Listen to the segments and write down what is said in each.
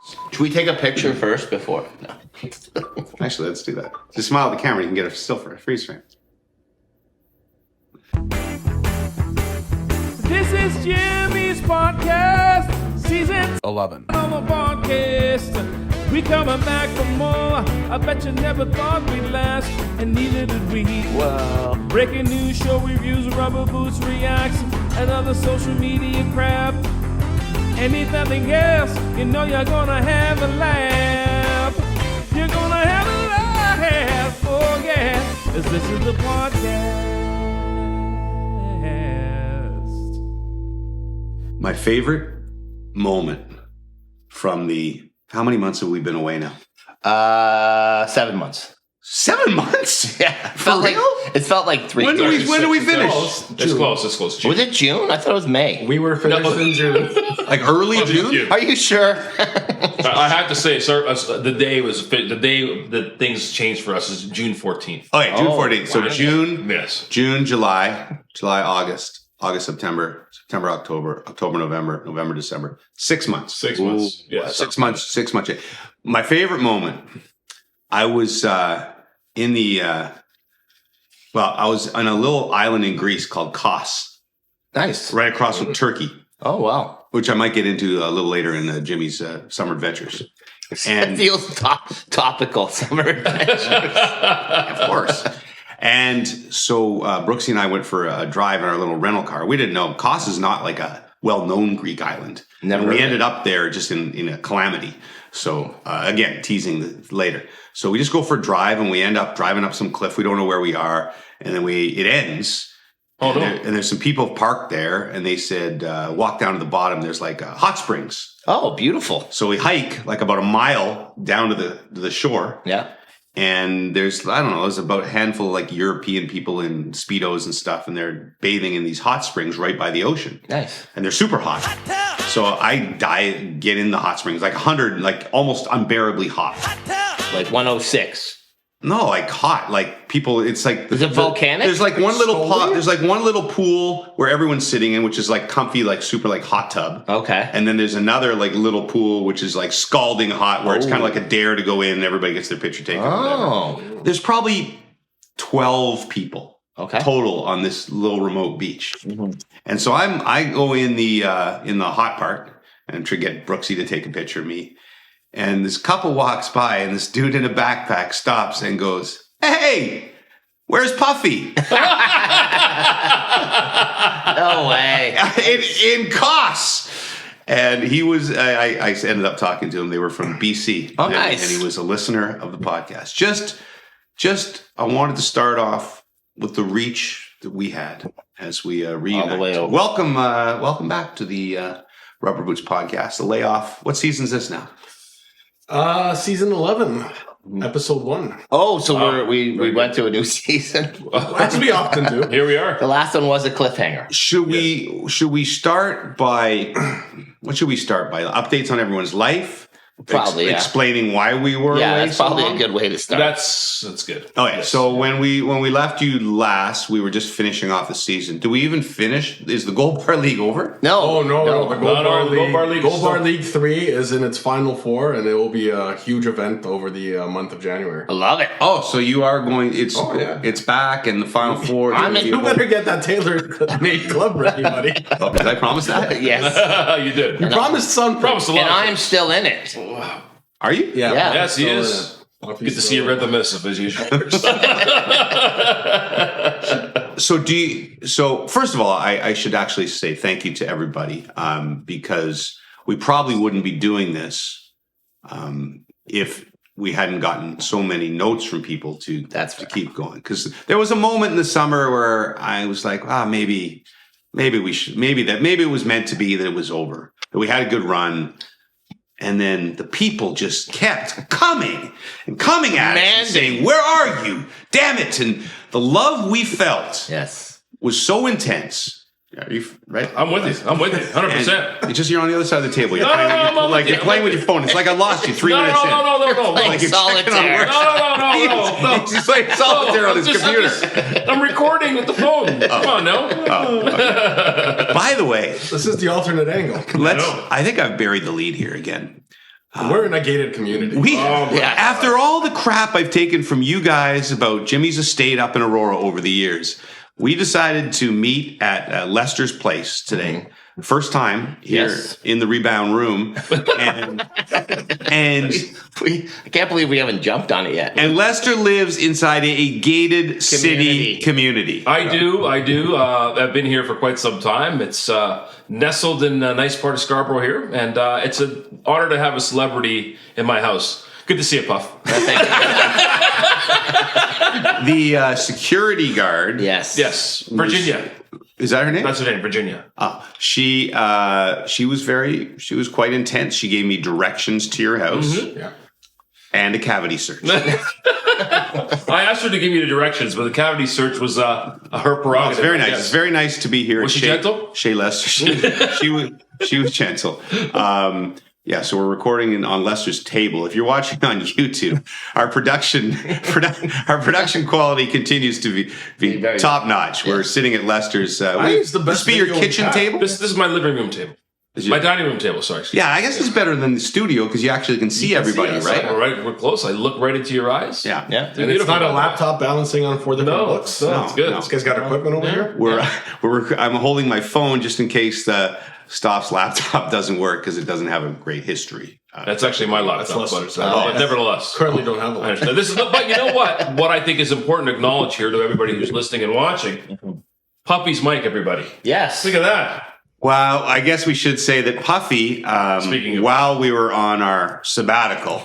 Should we take a picture first before? No. Actually, let's do that. Just smile at the camera. You can get a still for a freeze frame. This is Jimmy's podcast, season 11. on the podcast. We coming back for more. I bet you never thought we'd last, and neither did we. Well, Breaking news, show reviews, rubber boots reacts, and other social media crap. And if nothing else, you know you're gonna have a laugh. You're gonna have a laugh, oh yeah, 'cause this is the podcast. My favorite moment from how many months have we been away now? 7 months. 7 months? Yeah, it felt like 3 When do years. we finish? It's close. June. Was it June? I thought it was May. We were finished in June. Like early June? Are you sure? I have to say, sir, the day that things changed for us is June 14th. Oh, yeah, June 14th. So wow. Yes. June, July, August, September, October, November, December. 6 months. 6 months. Yeah. 6 months. 6 months. My favorite moment, I was I was on a little island in Greece called Kos, Nice. right across from Turkey, Oh, wow. which I might get into a little later in Jimmy's summer adventures. It And feels topical. Summer adventures. of course. And so Brooksy and I went for a drive in our little rental car. We didn't know Kos is not like a well-known Greek island. Never And we heard of ended up there just in a calamity. So again, teasing later. So we just go for a drive and we end up driving up some cliff. We don't know where we are. And then it ends. Oh, no. And there's some people parked there and they said, walk down to the bottom. There's like hot springs. Oh, beautiful. So we hike like about a mile down to the shore. Yeah. And there's about a handful of like European people in Speedos and stuff. And they're bathing in these hot springs right by the ocean. Nice. And they're super hot. So I get in the hot springs, like 100, like almost unbearably hot. Like 106. No, like hot, like people. It's like Is it volcanic? There's like one little pot. There's like one little pool where everyone's sitting in, which is like comfy, like super like hot tub. Okay. And then there's another like little pool, which is like scalding hot, where it's kind of like a dare to go in, and everybody gets their picture taken. Oh. There's probably 12 people Okay. total on this little remote beach. Mm-hmm. And so I go in the hot part and try to get Brooksy to take a picture of me. And this couple walks by and this dude in a backpack stops and goes, "Hey, where's Puffy?" No way. in Kos. And he was, I ended up talking to him. They were from BC. Oh, nice. And he was a listener of the podcast. Just, I wanted to start off with the reach that we had as we reunite. All the way over. Welcome back to the Rubber Boots podcast. The layoff. What season is this now? Season 11, episode 1. Oh, so we went to a new season. As we often do. Here we are. The last one was a cliffhanger. Should we start by what should we start by? Updates on everyone's life? Probably, yeah. Explaining why we were Yeah, away that's so probably long? a good way to start. That's good. Oh yeah. Yes. So when we left you last, we were just finishing off the season. Do we even finish? Is the Gold Bar League over? No. Oh, no. The Gold Bar League. Gold Bar League Gold is Bar still- League 3 is in its final 4, and it will be a huge event over the month of January. I love it. Oh, so you are going? It's yeah. It's back, and the Final Four. You better get that tailor-made club ready, buddy. Oh, did I promise that? Yes. You did. You promised something. Promised a lot. And I'm still in it. Are you? Yeah. Yeah. Yes, he So, is. Good to see you read the missive as usual. So first of all, I should actually say thank you to everybody because we probably wouldn't be doing this if we hadn't gotten so many notes from people to keep going. Because there was a moment in the summer where I was like, maybe it was meant to be that it was over, that we had a good run. And then the people just kept coming and coming at us and saying, "Where are you? Damn it." And the love we felt was so intense. Are you right? I'm with you. 100%. It's just you're on the other side of the table. You're No, playing with your phone. It's like I lost you 3 minutes in. No. Like you're checking on solitaire. work. No. He's playing solitaire on his computer. I'm recording with the phone. Come on, no. By the way, This is the alternate angle. I think I've buried the lead here again. We're in a gated community. After all the crap I've taken from you guys about Jimmy's estate up in Aurora over the years, we decided to meet at Lester's place today. First time here in the Rebound Room. And I can't believe we haven't jumped on it yet. And Lester lives inside a gated city community. I do. I've been here for quite some time. It's nestled in a nice part of Scarborough here, and it's an honor to have a celebrity in my house. Good to see you, Puff. Thank you. The security guard. Yes. Virginia. Is that her name? That's her name, Virginia. She was quite intense. She gave me directions to your house and a cavity search. I asked her to give me the directions, but the cavity search was her prerogative. It's very nice. It's very nice to be here. Was she gentle? Shea Lester. She was gentle. So we're recording on Lester's table. If you're watching on YouTube, our production quality continues to be top notch. We're sitting at Lester's. It's the best this be your video kitchen we've table? This is my living room table. My dining room table, sorry. Yeah, I guess it's better than the studio because you actually can see everybody, right? We're close. I look right into your eyes. Yeah. And it's not a laptop balancing on 4 different books. No, it's good. This guy's got equipment over here. I'm holding my phone just in case the Stoff's laptop doesn't work because it doesn't have a great history. That's actually my laptop. But nevertheless, currently don't have a laptop. But you know what? What I think is important to acknowledge here to everybody who's listening and watching, Puffy's mic, everybody. Yes. Look at that. Well, I guess we should say that Puffy, while we were on our sabbatical,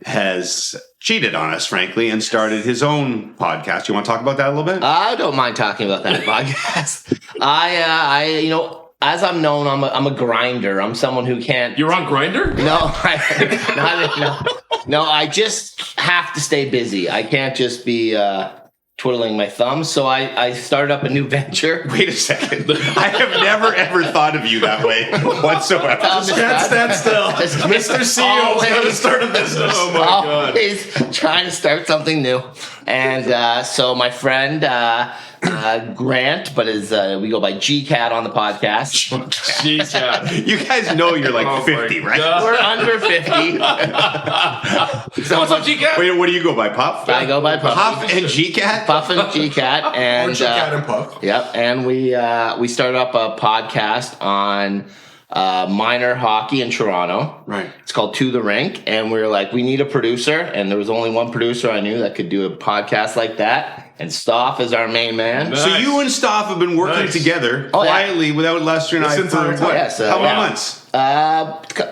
has cheated on us, frankly, and started his own podcast. You want to talk about that a little bit? I don't mind talking about that podcast. As I'm known, I'm a grinder. I'm someone who can't. You're on Grindr? No, I just have to stay busy. I can't just be twiddling my thumbs. So I started up a new venture. Wait a second. I have never, ever thought of you that way whatsoever. Just can't stand still. Mr. CEO is going to start a business. Oh, my God. Always trying to start something new. And so my friend Grant, but we go by GCat on the podcast. GCat. You guys know you're like 50, right? God. We're under 50. So what's up, GCat? Wait, what do you go by, Puff? I go by Puff. Puff and GCat? Puff and GCat. And, or GCat and Puff. Yep. And we started up a podcast on minor hockey in Toronto. Right. It's called To the Rink. And we were like, we need a producer. And there was only one producer I knew that could do a podcast like that. And Stoff is our main man. Nice. So you and Stoff have been working together quietly without Lester and I for what? Yes, how many months?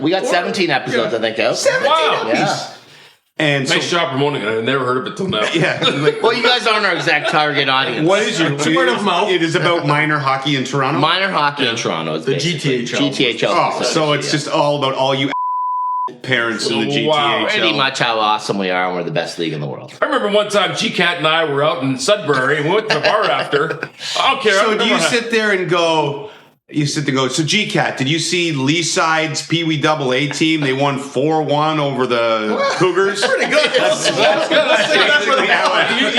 We got 17 episodes, I think, out. 17 Wow. Yeah. And Nice job promoting it. I've never heard of it till now. Yeah. Like, Well, you guys aren't our exact target audience. what is your Word of mouth. It is about minor hockey in Toronto? Minor hockey in Toronto is The basically GTHL. GTHL. Oh, so it's just all about all you parents in the GTHL. Wow. pretty much how awesome we are, and we're the best league in the world. I remember one time GCat and I were out in Sudbury and we went to the bar after. I don't care. So do you sit there and go, so GCat, did you see Leaside's Pee Wee AA team? They won 4-1 over the Cougars. Pretty good. That's good.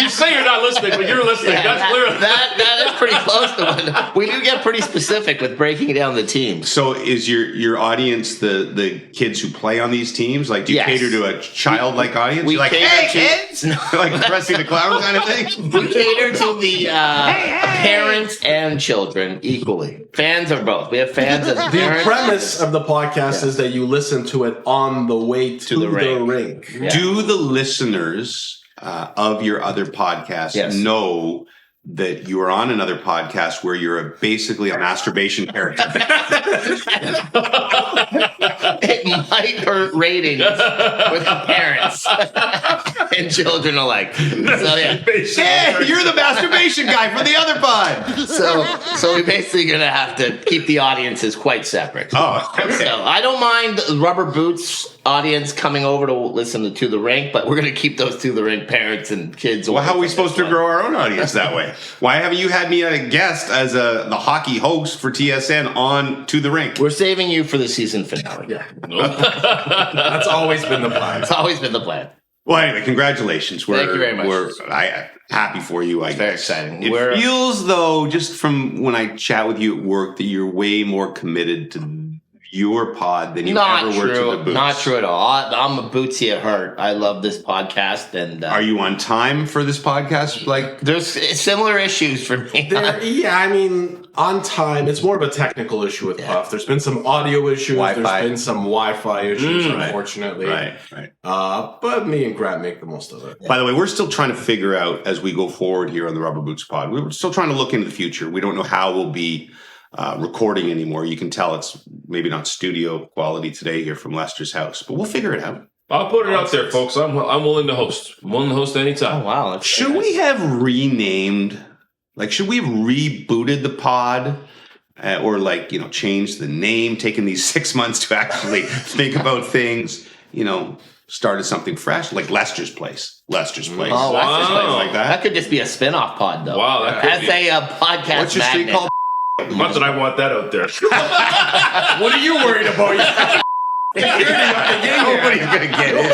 You say you're not listening, but you're listening. That's clear. That is pretty close to one. We do get pretty specific with breaking down the teams. So is your audience the kids who play on these teams? Like, do you Yes. cater to a childlike audience? We You're like, cater hey, to- kids! Like Krusty the Clown kind of thing? We cater to the parents and children equally. Fans of both. We have fans of The parents. premise of the podcast is that you listen to it on the way to the rink. Yeah. Do the listeners of your other podcasts know that you are on another podcast where you're basically a masturbation character? It might hurt ratings with parents and children alike. So yeah. Hey, you're the masturbation guy for the other pod. So we're basically gonna have to keep the audiences quite separate. Oh, okay. So I don't mind the Rubber Boots audience coming over to listen to the Rink, but we're gonna keep those To the Rink parents and kids. Well, how are we supposed to grow our own audience that way? Why haven't you had me a guest as the hockey host for TSN on To the Rink? We're saving you for the season finale. Yeah. That's always been the plan. It's always been the plan. Well, anyway, congratulations. Thank you very much. We're happy for you. I Very guess. exciting. It feels, though, just from when I chat with you at work, that you're way more committed to your pod than you Not ever were to the true. boots. Not true at all. I'm a bootsy at heart. I love this podcast, and Are you on time for this podcast? Like, there's similar issues for me. Yeah, I mean, on time. It's more of a technical issue with Puff. There's been some audio issues. Wi-Fi. There's been some Wi-Fi issues, unfortunately. right. But me and Grant make the most of it. By the way, we're still trying to figure out as we go forward here on the Rubber Boots Pod. We're still trying to look into the future. We don't know how we'll be recording anymore. You can tell it's maybe not studio quality today here from Lester's house, but we'll figure it out. I'll put it out there, folks. I'm willing to host. I'm willing to host anytime. Oh wow! That's Should we have renamed? Like, should we have rebooted the pod? Or like, change the name, taking these 6 months to actually think about things, started something fresh, like Lester's Place. Lester's Place. Oh, Wow. Lester's like that. That could just be a spin-off pod, though. Wow, that could As be. a podcast What's your street magnet. called? Not that I want that out there. What are you worried about? Nobody's gonna get in.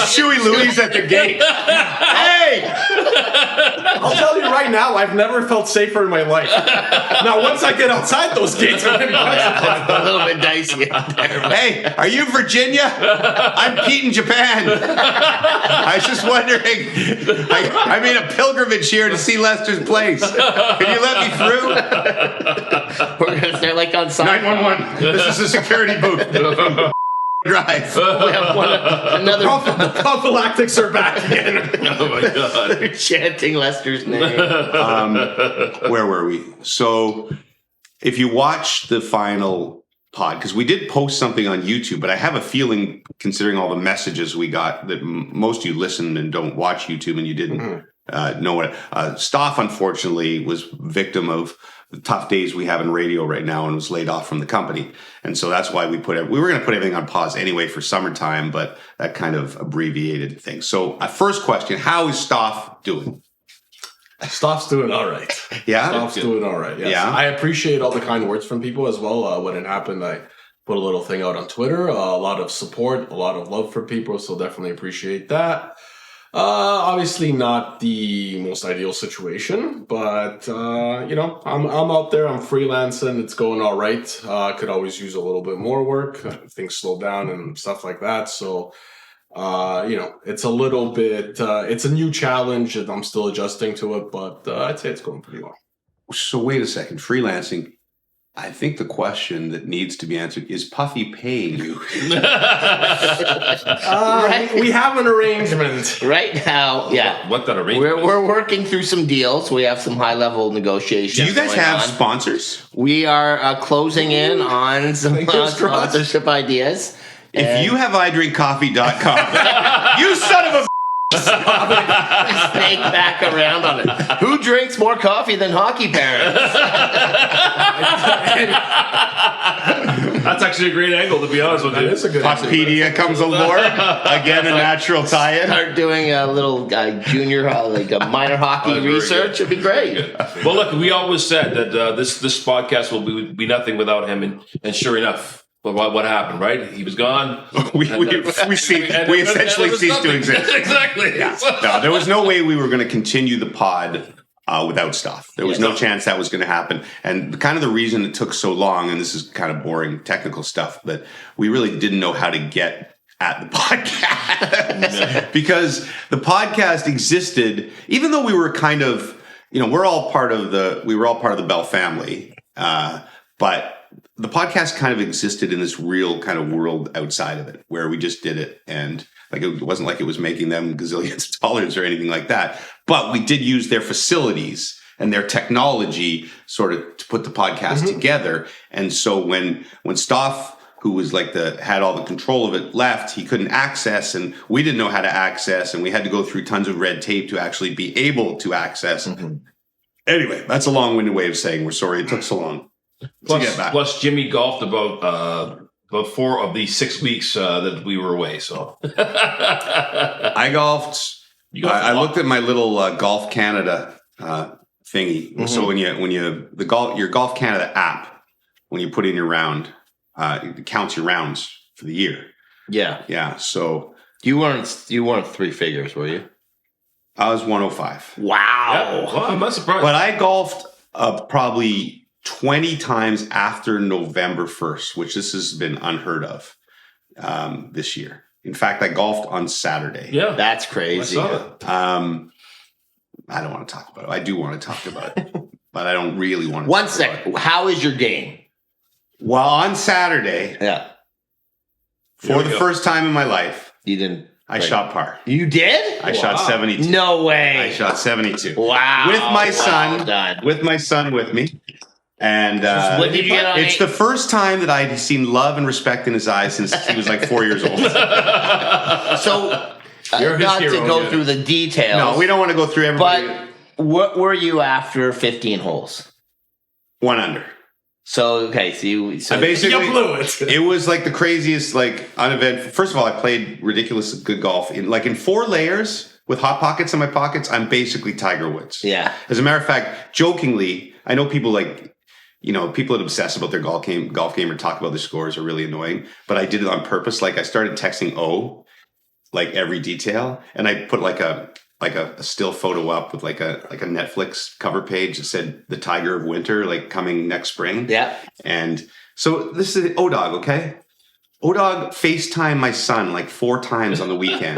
Chewy Louie's at the gate. Hey! I'll tell you right now, I've never felt safer in my life. Now, once I get outside those gates, I'm gonna be a little bit dicey out there. but- Hey, are you Virginia? I'm Pete in Japan. I was just wondering. I made a pilgrimage here to see Lester's Place. Can you let me through? We're gonna start like on side. 911. This is a security booth. Drive. We have another the prophylactics are back again. Oh my god. chanting Lester's name. Where were we? So, if you watch the final pod, because we did post something on YouTube, but I have a feeling, considering all the messages we got, that most of you listen and don't watch YouTube, and you didn't know what. Stoff, unfortunately, was victim of the tough days we have in radio right now and was laid off from the company. And so that's why we were going to put everything on pause anyway for summertime, but that kind of abbreviated things. So first question, how is Stoff doing? Stoff's doing all right. Yeah? Stoff's doing all right. Yes. Yeah. I appreciate all the kind words from people as well. When it happened, I put a little thing out on Twitter. A lot of support, a lot of love for people. So definitely appreciate that. Obviously not the most ideal situation, but I'm out there. I'm freelancing. It's going all right. Could always use a little bit more work. Things slow down and stuff like that. So, it's a little bit. It's a new challenge, and I'm still adjusting to it. But I'd say it's going pretty well. So wait a second, freelancing. I think the question that needs to be answered is Puffy paying you? Right. We have an arrangement. Right now, yeah. What that arrangement We're working through some deals. We have some high-level negotiations. Do you guys going have on. sponsors? We are closing in on some Fingers crossed. sponsorship ideas. If you have idrinkcoffee.com, you son of a snake back around on it. Who drinks more coffee than hockey parents? That's actually a great angle, to be honest with you. That is a good Puffpedia comes aboard. Again, a natural tie-in. Start doing a little junior, like a minor hockey very research. It'd be great. Well, look, we always said that this podcast will be nothing without him, and sure enough, but what happened, right? He was gone. We essentially ceased to exist. Exactly. No, there was no way we were going to continue the pod without Stoff. There was Yeah. no chance that was going to happen. And kind of the reason it took so long, and this is kind of boring technical stuff, but we really didn't know how to get at the podcast because the podcast existed, even though we were kind of, we were all part of the Bell family, but the podcast kind of existed in this real kind of world outside of it where we just did it. And like, it wasn't like it was making them gazillions of dollars or anything like that, but we did use their facilities and their technology sort of to put the podcast together. And so when Stoff, who was had all the control of it, left, he couldn't access, and we didn't know how to access, and we had to go through tons of red tape to actually be able to access. Anyway, that's a long-winded way of saying we're sorry it took so long. Plus, Jimmy golfed about 4 of the 6 weeks that we were away. So I golfed. golfed I a lot. looked at my little Golf Canada thingy. So when your Golf Canada app, when you put in your round, it counts your rounds for the year. Yeah. Yeah. So You weren't 3 figures, were you? I was 105. Wow. well, I'm not surprised. But I golfed probably 20 times after November 1st, which this has been unheard of this year. In fact, I golfed on Saturday. Yeah. That's I crazy. saw that. I don't want to talk about it. I do want to talk about it, but I don't really want to. One talk about it. second. How is your game? Well, on Saturday, Yeah. for the first time in my life, You didn't. I shot par. You did? I shot 72. No way. I shot 72. Wow. With my son. Well done. With my son with me. And What did you get on it's the first time that I'd seen love and respect in his eyes since he was like 4 years old. So, You're his not to hero, go yeah. through the details. No, we don't want to go through everybody. But what were you after 15 holes? 1 under. So, okay, so you. So I basically, You blew it. It was like the craziest, like, uneventful. First of all, I played ridiculous good golf in 4 layers with hot pockets in my pockets. I'm basically Tiger Woods. Yeah. As a matter of fact, jokingly, I know people people that obsess about their golf game or talk about their scores are really annoying. But I did it on purpose. Like I started texting O, like every detail, and I put like a still photo up with like a Netflix cover page that said the Tiger of Winter, like coming next spring. Yeah. And so this is O-Dog, okay? O-Dog FaceTimed my son like 4 times on the weekend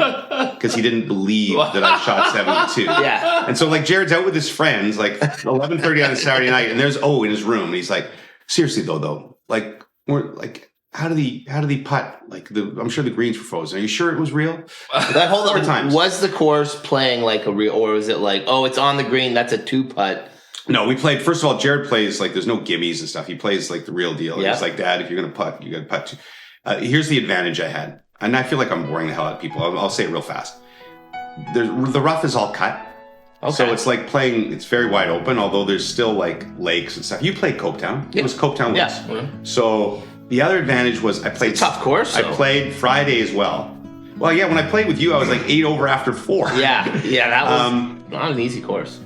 because he didn't believe that I shot 72. Yeah. And so like Jared's out with his friends like 11:30 on a Saturday night, and there's O in his room, and he's like, seriously though, like we're like, how did he putt? Like I'm sure the greens were frozen. Are you sure it was real? That hold 4 on. times. Was the course playing like a real, or was it like, oh, it's on the green, that's a 2-putt? No, we played. First of all, Jared plays like there's no gimmies and stuff. He plays like the real deal. Yeah. He's like, Dad, if you're gonna putt, you gotta putt too. Here's the advantage I had, and I feel like I'm boring the hell out of people. I'll say it real fast. The rough is all cut, so it's like playing. It's very wide open, although there's still like lakes and stuff. You played Copetown. Yeah. It was Copetown Woods. Yeah. So the other advantage was I played It's a tough course, I though. played Friday as well. Well, yeah, when I played with you, I was like 8 over after 4. Yeah. That was not an easy course.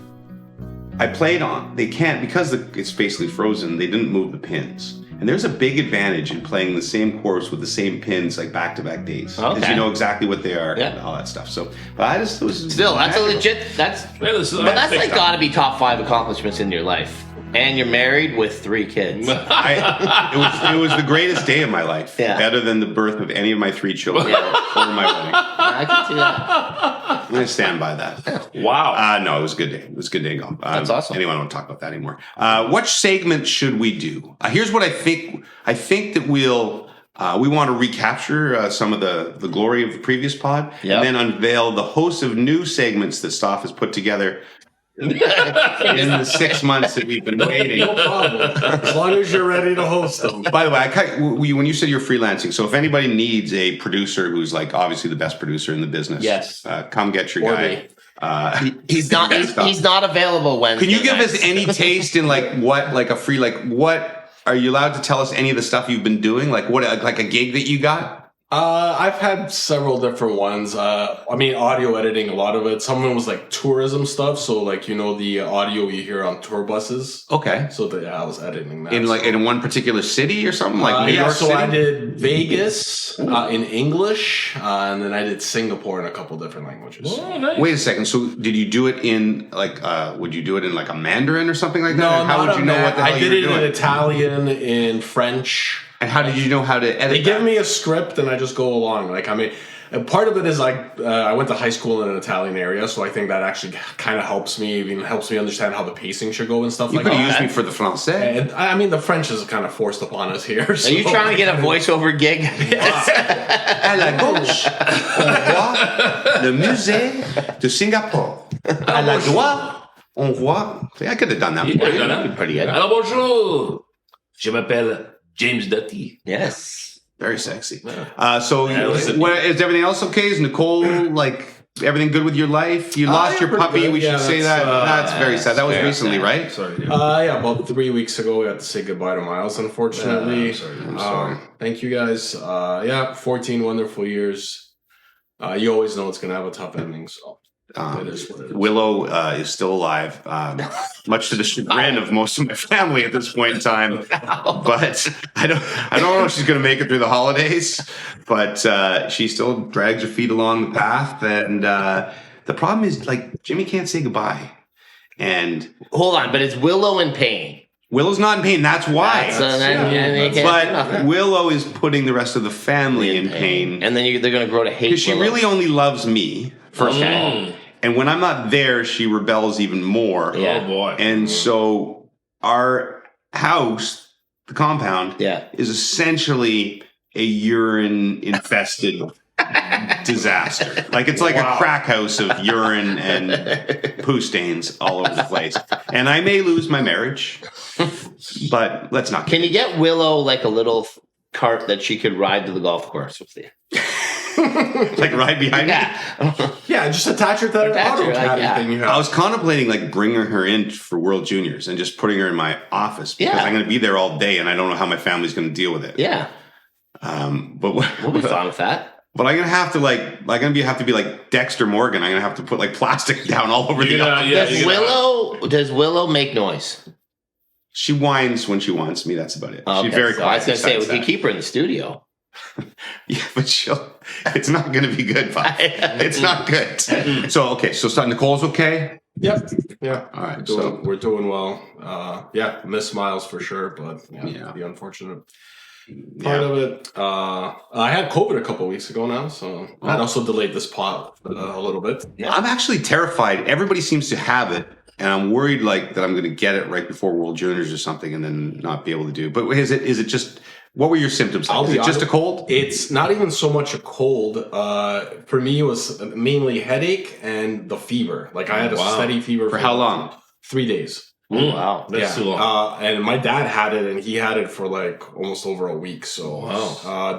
I played on. They can't because it's basically frozen. They didn't move the pins, and there's a big advantage in playing the same course with the same pins like back-to-back days, because Okay. you know exactly what they are Yeah. and all that stuff. So, but I just it was Still, that's a magical. legit. That's. Yeah, this is- But that's big like time. got to be top 5 accomplishments in your life, and you're married with 3 kids. It was the greatest day of my life, Yeah. better than the birth of any of my 3 children or my wedding. I can see that. I'm gonna stand by that. Wow. No, it was a good day. It was a good day golf. That's awesome. Anyway, I don't want to talk about that anymore. What segment should we do? Here's what I think. I think that we want to recapture some of the glory of the previous pod, Yep. and then unveil the host of new segments that Stoff has put together in the 6 months that we've been waiting. No problem. As long as you're ready to host them. By the way, when you said you're freelancing, so if anybody needs a producer who's like obviously the best producer in the business, Yes. come get your Or guy. He's not. He's not available Wednesday. Can you give nights. us any taste in what are you allowed to tell us any of the stuff you've been doing? Like like a gig that you got? I've had several different ones. Audio editing, a lot of it. Some of it was like tourism stuff. So like, the audio you hear on tour buses. Okay. So I was editing that. In one particular city or something like New York so City? I did Vegas in English, and then I did Singapore in a couple different languages. Oh, nice. Wait a second. So did you do it in would you do it in like a Mandarin or something like that? No, And how not would you know what the hell I you did were it in doing? Italian, in French. And how did you know how to edit They give that? me a script and I just go along. And part of it is I went to high school in an Italian area, so I think that actually kind of helps me understand how the pacing should go and stuff You like could that. have used me for the Francais. And the French is kind of forced upon us here. Are you trying to get a voiceover gig? À la gauche, on voit le musée de Singapour. À la droite, on voit. See, I could have done that. Yeah, you know. Pretty good. Alors bonjour. Je m'appelle James Dutty. Yes. Very sexy. Yeah, So, listen. is everything else okay? Is Nicole everything good with your life? You lost yeah, your pretty puppy. good. We should Yeah, say that. that's, That's very sad. That was very recently, sad. right? Sorry. dude. About 3 weeks ago, we had to say goodbye to Miles, unfortunately. I'm sorry. Thank you. Thank you guys. 14 wonderful years. You always know it's going to have a tough ending, so it is what it is. Willow is still alive, much to the chagrin of most of my family at this point in time. But I don't know if she's going to make it through the holidays. But she still drags her feet along the path, and the problem is Jimmy can't say goodbye. And Hold on, but it's Willow in pain. Willow's not in pain. That's why. But Willow is putting the rest of the family in pain. And then they're going to grow to hate Because she really only loves me, first of all. And when I'm not there, she rebels even more. Yeah. Oh boy. And so our house, the compound, is essentially a urine-infested disaster. Like it's like a crack house of urine and poo stains all over the place. And I may lose my marriage, but let's not. Can you get Willow like a little cart that she could ride to the golf course with you? Like ride behind me? Yeah, just attach her to that auto caddy thing you have. I was contemplating like bringing her in for World Juniors and just putting her in my office because I'm going to be there all day and I don't know how my family's going to deal with it. Yeah. But we'll be fine with that. But I'm gonna have to have to be like Dexter Morgan. I'm gonna have to put like plastic down all over the office. Does Willow make noise? She whines when she wants me. That's about it. Okay. She's very quiet. I was gonna say we can keep her in the studio. Yeah, but it's not gonna be good, Bob. It's not good. So Nicole's okay? Yep. Yeah. All right. We're doing well. Miss Miles for sure, but the unfortunate part of it. I had COVID a couple of weeks ago now, so that also delayed this pot a little bit. Yeah. I'm actually terrified. Everybody seems to have it, and I'm worried like that I'm going to get it right before World Juniors or something, and then not be able to do. But is it just? What were your symptoms like? Is it just a cold? It's not even so much a cold. For me, it was mainly headache and the fever. Like I had a steady fever for how long? 3 days. Wow, that's too long. And my dad had it, and he had it for like almost over a week. So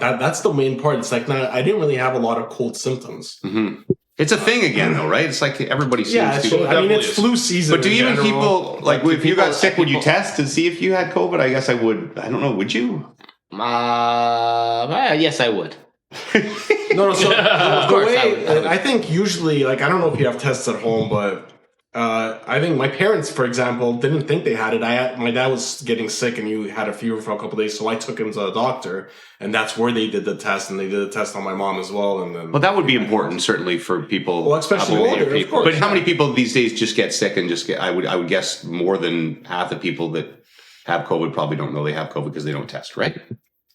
that's the main part. It's like I didn't really have a lot of cold symptoms. Mm-hmm. It's a thing again, though, right? It's like everybody seems to. I mean, it's flu season. But do even people like if you got sick, would you test to see if you had COVID? I guess I would. I don't know. Would you? Yes, I would. No. So the way I think usually, like I don't know if you have tests at home, but. I think my parents, for example, didn't think they had it. My dad was getting sick and he had a fever for a couple of days, so I took him to the doctor, and that's where they did the test, and they did a test on my mom as well. And then, well, that would be important, certainly for people. Well, especially older people. But how many people these days just get sick and just get? I would guess more than half the people that have COVID probably don't know they have COVID because they don't test, right?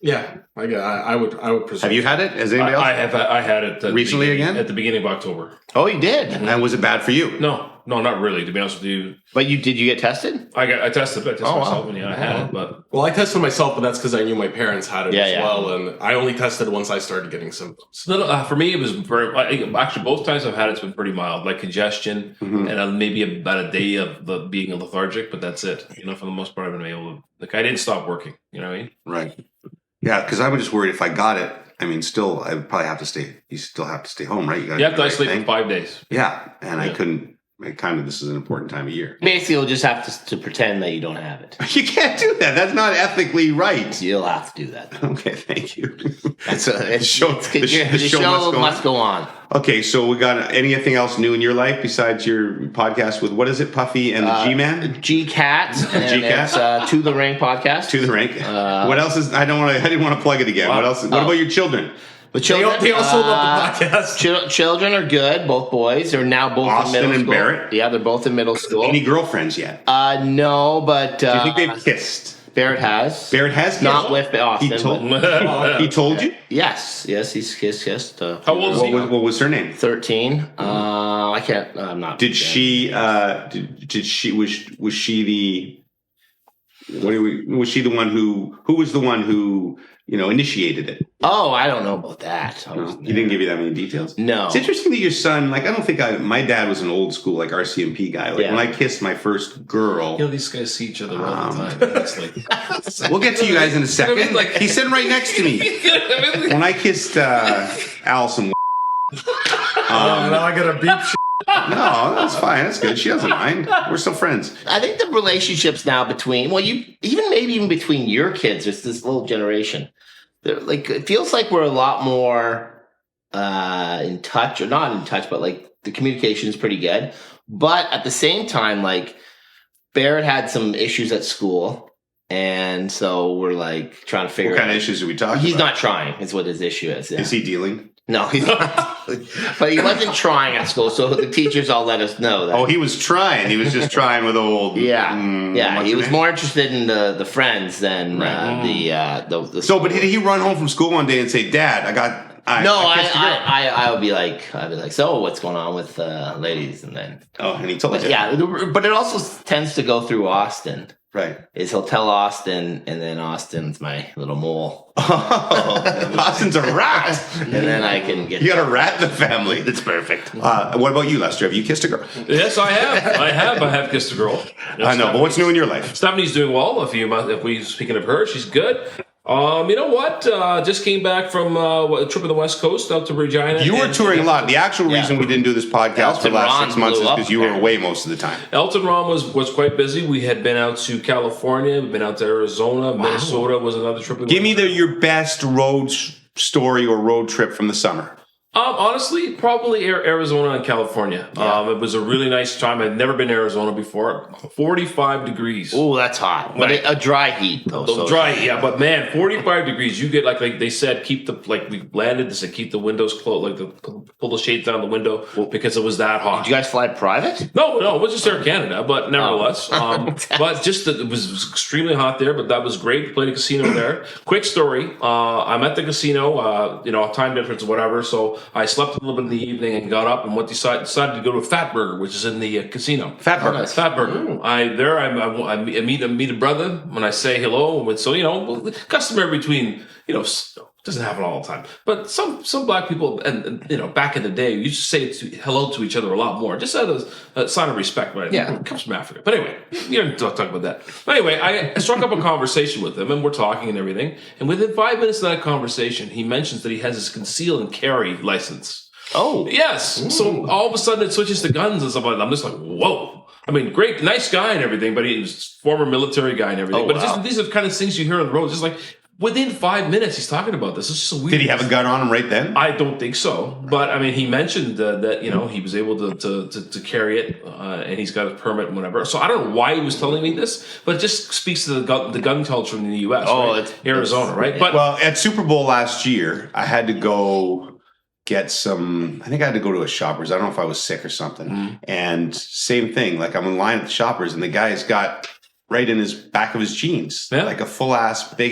Yeah, I would presume. Have you had it? Has anybody else? I had it recently again at the beginning of October. Oh, you did? And was it bad for you? No, not really. To be honest with you, but did you get tested? I tested myself, and I had it. But I tested myself, but that's because I knew my parents had it as well, and I only tested once I started getting symptoms. For me, it was actually both times I've had it's been pretty mild, like congestion, and maybe about a day of being lethargic, but that's it. For the most part, I've been able to. Like, I didn't stop working. You know what I mean? Right. Yeah, because I was just worried if I got it. I mean, still, I would probably have to stay. You still have to stay home, right? You have to isolate for 5 days. Yeah, and I couldn't. This is an important time of year. Basically, you'll just have to pretend that you don't have it. You can't do that. That's not ethically right. You'll have to do that. Okay, thank you. The show must go on. Okay, so we got anything else new in your life besides your podcast with, what is it, Puffy and the G-Man? G-Cat. It's To The Rink podcast. To The Rink. What else is, I didn't want to plug it again. What else? What about your children? The children, they also love the podcast. Children are good. Both boys. They're now both Austin in middle and school. Barrett? Yeah, they're both in middle school. Any girlfriends yet? No, but... Do you think they've kissed? Barrett has. Barrett has kissed? Not with Austin. He told you? Yes, he's kissed. How old is he? What was her name? 13. I can't... I'm not... Did she... Was she the... Was she the one who... Who was the one who... initiated it? Oh, I don't know about that. He didn't give you that many details? No. It's interesting that your son, like, I don't think my dad was an old school, like, RCMP guy. Like, when I kissed my first girl... these guys see each other all the time. It's like... We'll get to you guys in a second. He's sitting right next to me. When I kissed Allison... now I got to beep shit. No, that's fine. That's good. She doesn't mind. We're still friends. I think the relationships now between, even between your kids, it's this little generation. They're like, it feels like we're a lot more in touch, or not in touch, but like the communication is pretty good. But at the same time, like Barrett had some issues at school. And so we're like trying to figure out. What kind of issues are we talking about? He's not trying, is what his issue is. Yeah. Is he dealing? No, he's not. But he wasn't trying at school, so the teachers all let us know that. Oh, he was trying. He was just trying with old. Yeah, what's he her was name? more interested in the friends than the. So, but did he run home from school one day and say, "Dad, I would be like, so what's going on with ladies? And then, and he told but you. yeah, but it also tends to go through Austin. Right. Is he'll tell Austin, and then Austin's my little mole, Oh, Austin's a rat. and then I can get. You got a rat in the family. It's perfect. What about you, Lester? Have you kissed a girl? Yes, I have kissed a girl. I know, but what's new in your life? Stephanie's doing well. If we speaking of her, she's good. You know what? Just came back from a trip on the West Coast out to Regina. You were touring a lot. The actual reason we didn't do this podcast for the last Ron 6 months is blew up because you were there. away most of the time. Elton Ron was quite busy. We had been out to California. We've been out to Arizona. Minnesota was another trip. Give me your best road story or road trip from the summer. Honestly, probably Arizona and California. It was a really nice time. I'd never been to Arizona before. 45 degrees. Oh, that's hot. But a dry heat though. So Dry, yeah, but man, 45 degrees. You get like they said, we landed. They said keep the windows closed, pull the shades down the window because it was that hot. Did you guys fly private? No, it was just Air Canada, but nevertheless, but just that it was extremely hot there. But that was great. Played a casino there. Quick story: I'm at the casino. Time difference, whatever. So I slept a little bit in the evening and got up and decided to go to a Fat Burger, which is in the casino. Fat Burger. nice. Fat Burger. I meet a brother when I say hello. And so customary between doesn't happen all the time, but some black people and back in the day used to say hello to each other a lot more, just as a sign of respect. Right? Yeah. It comes from Africa. But anyway, you don't talk about that. But anyway, I struck up a conversation with him, and we're talking and everything. And within 5 minutes of that conversation, he mentions that he has his conceal and carry license. Oh, Yes. So all of a sudden it switches to guns and stuff like that. I'm just like, whoa. I mean, great, nice guy and everything, but he's former military guy and everything. Oh, but wow. these are the kind of things you hear on the road. Just like within 5 minutes, he's talking about this. It's just so weird. Did he have a gun on him right then? I don't think so. But I mean, he mentioned that he was able to carry it, and he's got a permit and whatever. So I don't know why he was telling me this, but it just speaks to the gun culture in the U.S. Oh, right? Arizona, right? But Well, at Super Bowl last year, I had to go get some. I think I had to go to a Shoppers. I don't know if I was sick or something. Mm-hmm. And same thing. Like I'm in line at the Shoppers, and the guy's got right in his back of his jeans, like a full ass, big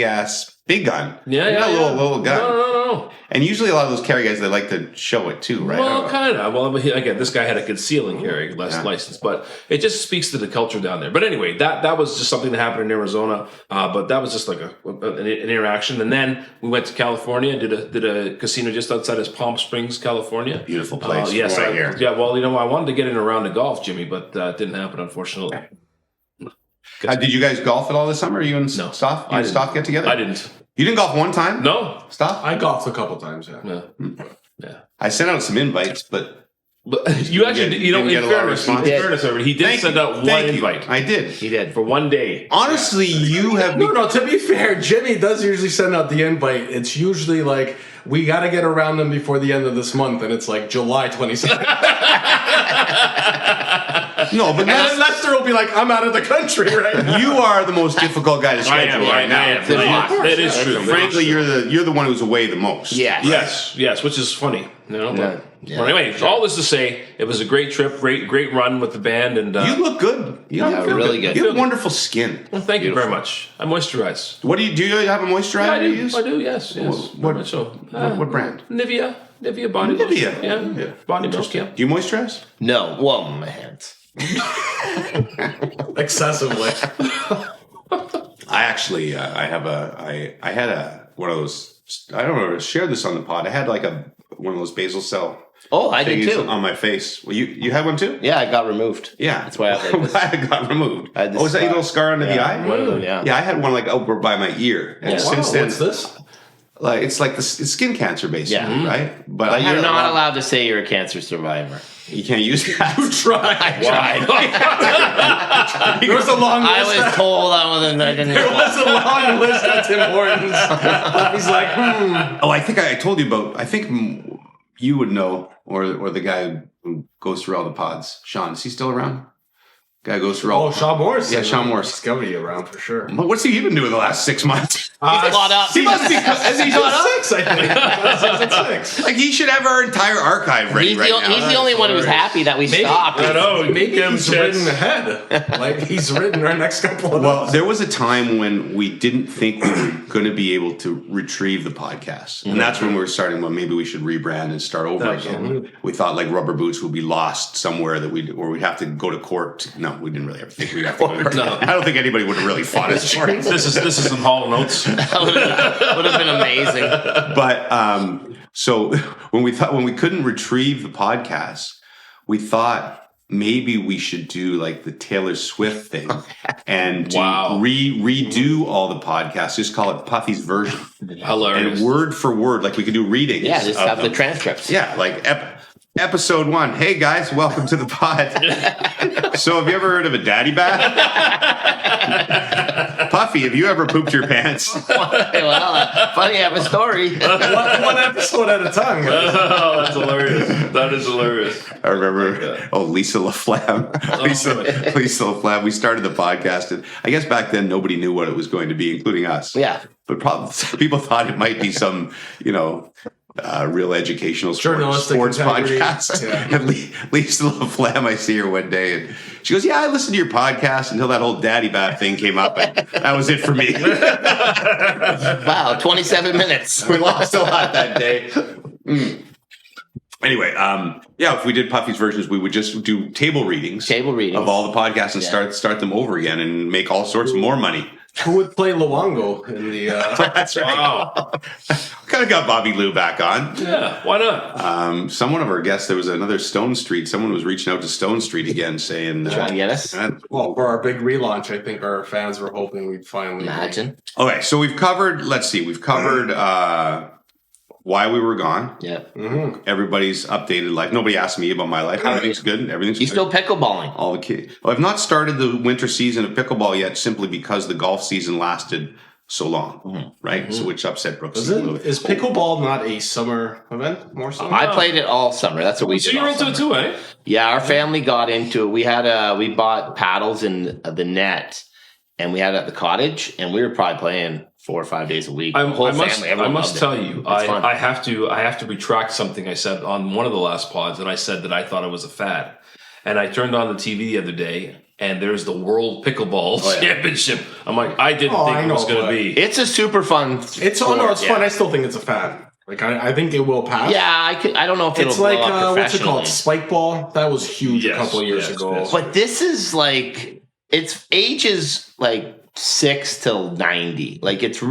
gun. Yeah, little gun. No. And usually a lot of those carry guys, they like to show it too, right? Well, kind of. Well, again, this guy had a conceal and carry license, but it just speaks to the culture down there. But anyway, that was just something that happened in Arizona. But that was just like an interaction. And then we went to California, did a casino just outside of Palm Springs, California. Beautiful place. Yes, right here. yeah. Well, I wanted to get in around the golf, Jimmy, but it didn't happen, unfortunately. Did you guys golf at all this summer? Are you and Stoff? You and Stoff get together? I didn't. You didn't golf one time? No. Stoff? I golfed a couple times, yeah. Yeah. I sent out some invites, but But you actually, didn't get a lot of response. he did send out one invite. I did. he did. For one day. Honestly, you have been. No, to be fair, Jimmy does usually send out the invite. It's usually like, we got to get around them before the end of this month, and it's like July 22nd. No, but And then Lester will be like, I'm out of the country, right? you are the most difficult guy to schedule right now. That is true. Frankly, you're the one who's away the most. Yeah. Yes, which is funny. But anyway, sure. all this to say, it was a great trip, great run with the band, and You look good. You look really good. You have wonderful skin. well, thank you very much. I moisturize. What do you have a moisturizer I you use? do. Yes. What- Very much so. What brand? Nivea body Nivea. lotion. Yeah, body milk. Yeah. Do you moisturize? No. Well, my hands. Excessively. I actually, I had one of those. I don't know. I shared this on the pod. I had like one of those basal cell. Oh, I did thingies too. on my face. Well, you had one too? Yeah, I got removed. Yeah, That's why I have like this. I got removed. I had this Was that your scar. little scar under the eye? One of them, yeah. Yeah, I had one like over by my ear. And since then, What's this? like it's like it's skin cancer basically, Yeah. right? But I But had you're it not long- allowed to say you're a cancer survivor. You can't use that. You tried. There was a long list. I was told I wasn't. I didn't. There was a long list at Tim Hortons. He's like, Oh, I think I told you about. I think you would know, or the guy who goes through all the pods. Sean, is he still around? Guy who goes through all. Oh, Sean Morris. Yeah, Sean Morris. He's got to be around for sure. But what's he even doing the last 6 months? He's caught up. He must be. Is he caught up? 6, I think. 6. Like he should have our entire archive ready He's right now. the only one who's happy that we stopped. I know. Maybe Give him he's a chance. written ahead. Like he's written our next couple of Well, episodes. there was a time when we didn't think we were going to be able to retrieve the podcast. And that's when we were starting, well, maybe we should rebrand and start over again. We thought like Rubber Boots would be lost somewhere that we'd have to go to court. No, we didn't really ever think we'd have to go to court. No. I don't think anybody would have really fought us for it. This is some Hall Notes. Would have been amazing. But so when we couldn't retrieve the podcast, we thought maybe we should do like the Taylor Swift thing and redo all the podcasts. Just call it Puffy's version. Hilarious. And word for word, like we could do readings. Yeah, just of have the them. transcripts. Yeah, like episode 1. Hey guys, welcome to the pod. So have you ever heard of a daddy bath? Puffy, have you ever pooped your pants? Well, funny, I have a story. one episode at a time. Guys. Oh, that's hilarious. That is hilarious. I remember, Lisa LaFlamme. Lisa LaFlamme. We started the podcast, and I guess back then nobody knew what it was going to be, including us. Yeah. But probably people thought it might be some, real educational Journalistic sports integrity. podcast. Yeah. And Lisa LaFlamme, I see her one day, and she goes, "Yeah, I listened to your podcast until that whole daddy bath thing came up, and that was it for me." Wow, 27 minutes. We lost a lot that day. Anyway, if we did Puffy's versions, we would just do table readings of all the podcasts and start them over again and make all sorts more money. Who would play Luongo in the? That's right. Wow. Kind of got Bobby Lou back on. Yeah, why not? Someone of our guests, there was another Stone Street. Someone was reaching out to Stone Street again, saying, Trying to get us? Well, for our big relaunch, I think our fans were hoping we'd finally Imagine. Okay, so we've covered. Let's see, we've covered why we were gone. Yeah. Everybody's updated life. Nobody asked me about my life. Everything's good. Everything's You good. still pickleballing? All the kids. Well, I've not started the winter season of pickleball yet, simply because the golf season lasted so long, right? So which upset Brooks. Is pickleball not a summer event? More so. I played it all summer. That's what we So did. you're all into it summer. too, eh? Yeah, our family got into it. We bought paddles in the net, and we had it at the cottage, and we were probably playing 4 or 5 days a week. The whole family, I everyone must loved tell it. you, It's fun. I have to retract something I said on one of the last pods, and I said that I thought it was a fad. And I turned on the TV the other day, and there's the World Pickleball Championship. I'm like, I didn't think I it was know, going to but- be. It's a super fun. It's sport, it's fun. I still think it's a fad. Like I think it will pass. Yeah, I don't know if It's it'll like blow up what's it called? professionally. Spike ball. That was huge Yes, a couple of years yes, ago. yes. But this is like its ages like 6 till 90. Like it's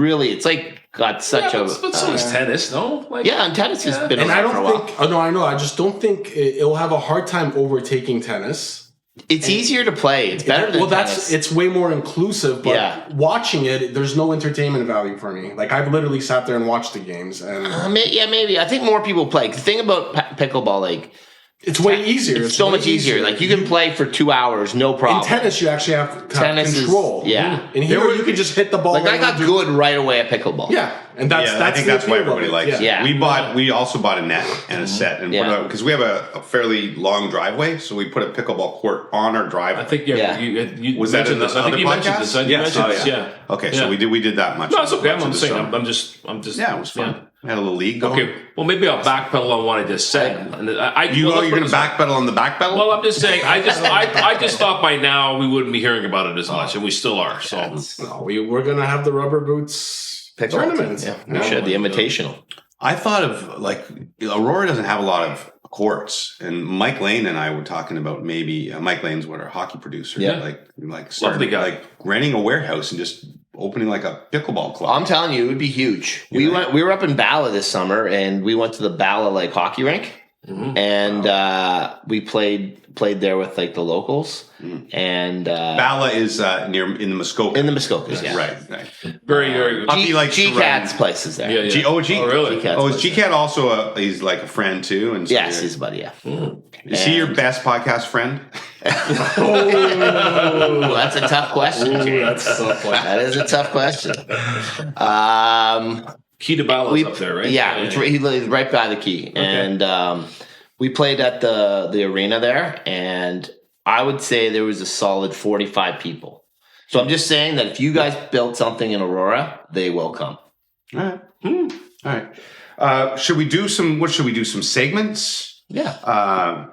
like got such Yeah, a but so is tennis, no? Like, yeah, and tennis has been And I around for a don't while. think. Oh no, I know. I just don't think it'll have a hard time overtaking tennis. It's easier to play. It's better than tennis. It's way more inclusive. But Yeah. watching it, there's no entertainment value for me. Like I've literally sat there and watched the games, and Maybe. I think more people play. 'Cause the thing about pickleball, like it's way easier. it's so way much easier. Like you can play for 2 hours, no problem. In tennis, you actually have Tennis is- control. yeah. And here you can just hit the ball. Like I and got do- good right away at pickleball. Yeah, and that's I think the that's why appeal of everybody it. likes it. Yeah. We also bought a net and a set, and Yeah. because we have a fairly long driveway, so we put a pickleball court on our driveway. I think Yeah. you Was that mentioned in this. the I think other you mentioned podcast? this. You Yes. mentioned Oh, this. yeah. Yeah. Okay, Yeah. so we did that much. No, it's okay. much of I'm the saying. summer. I'm just. Yeah, it was fun. Yeah. We had a little league going. Okay, well maybe I'll backpedal on what I just said. And You're going to backpedal on the backpedal? Well, I'm just saying. I just thought by now we wouldn't be hearing about it as much, and we still are. So No, we're gonna have the rubber boots tournaments. Yeah, we should. The Invitational. I thought of like Aurora doesn't have a lot of courts, and Mike Lane and I were talking about maybe Mike Lane's what our hockey producer, Yeah. like starting, Lovely guy. like renting a warehouse and just opening like a pickleball club. I'm telling you, it would be huge. We were up in Bala this summer, and we went to the Bala like hockey rink, and we played there with like the locals, and Bala is near in the Muskoka. in the Muskokas, yeah. Right. very, very good. Puffy likes to G-Cat's run- place is there. Yeah, yeah. Oh, really? G-Cat's Oh, is place. G-Cat also he's like a friend too? And so Yes, he's a buddy, yeah. is he your best podcast friend? Oh, that's a tough question. Jay. That's so funny. That is a tough question. Key to Bala's up there, right? Yeah, he lives right by the key, and we played at the arena there, and I would say there was a solid 45 people. So I'm just saying that if you guys built something in Aurora, they will come. All right. All right. Should we do some? What should we do? Some segments? Yeah.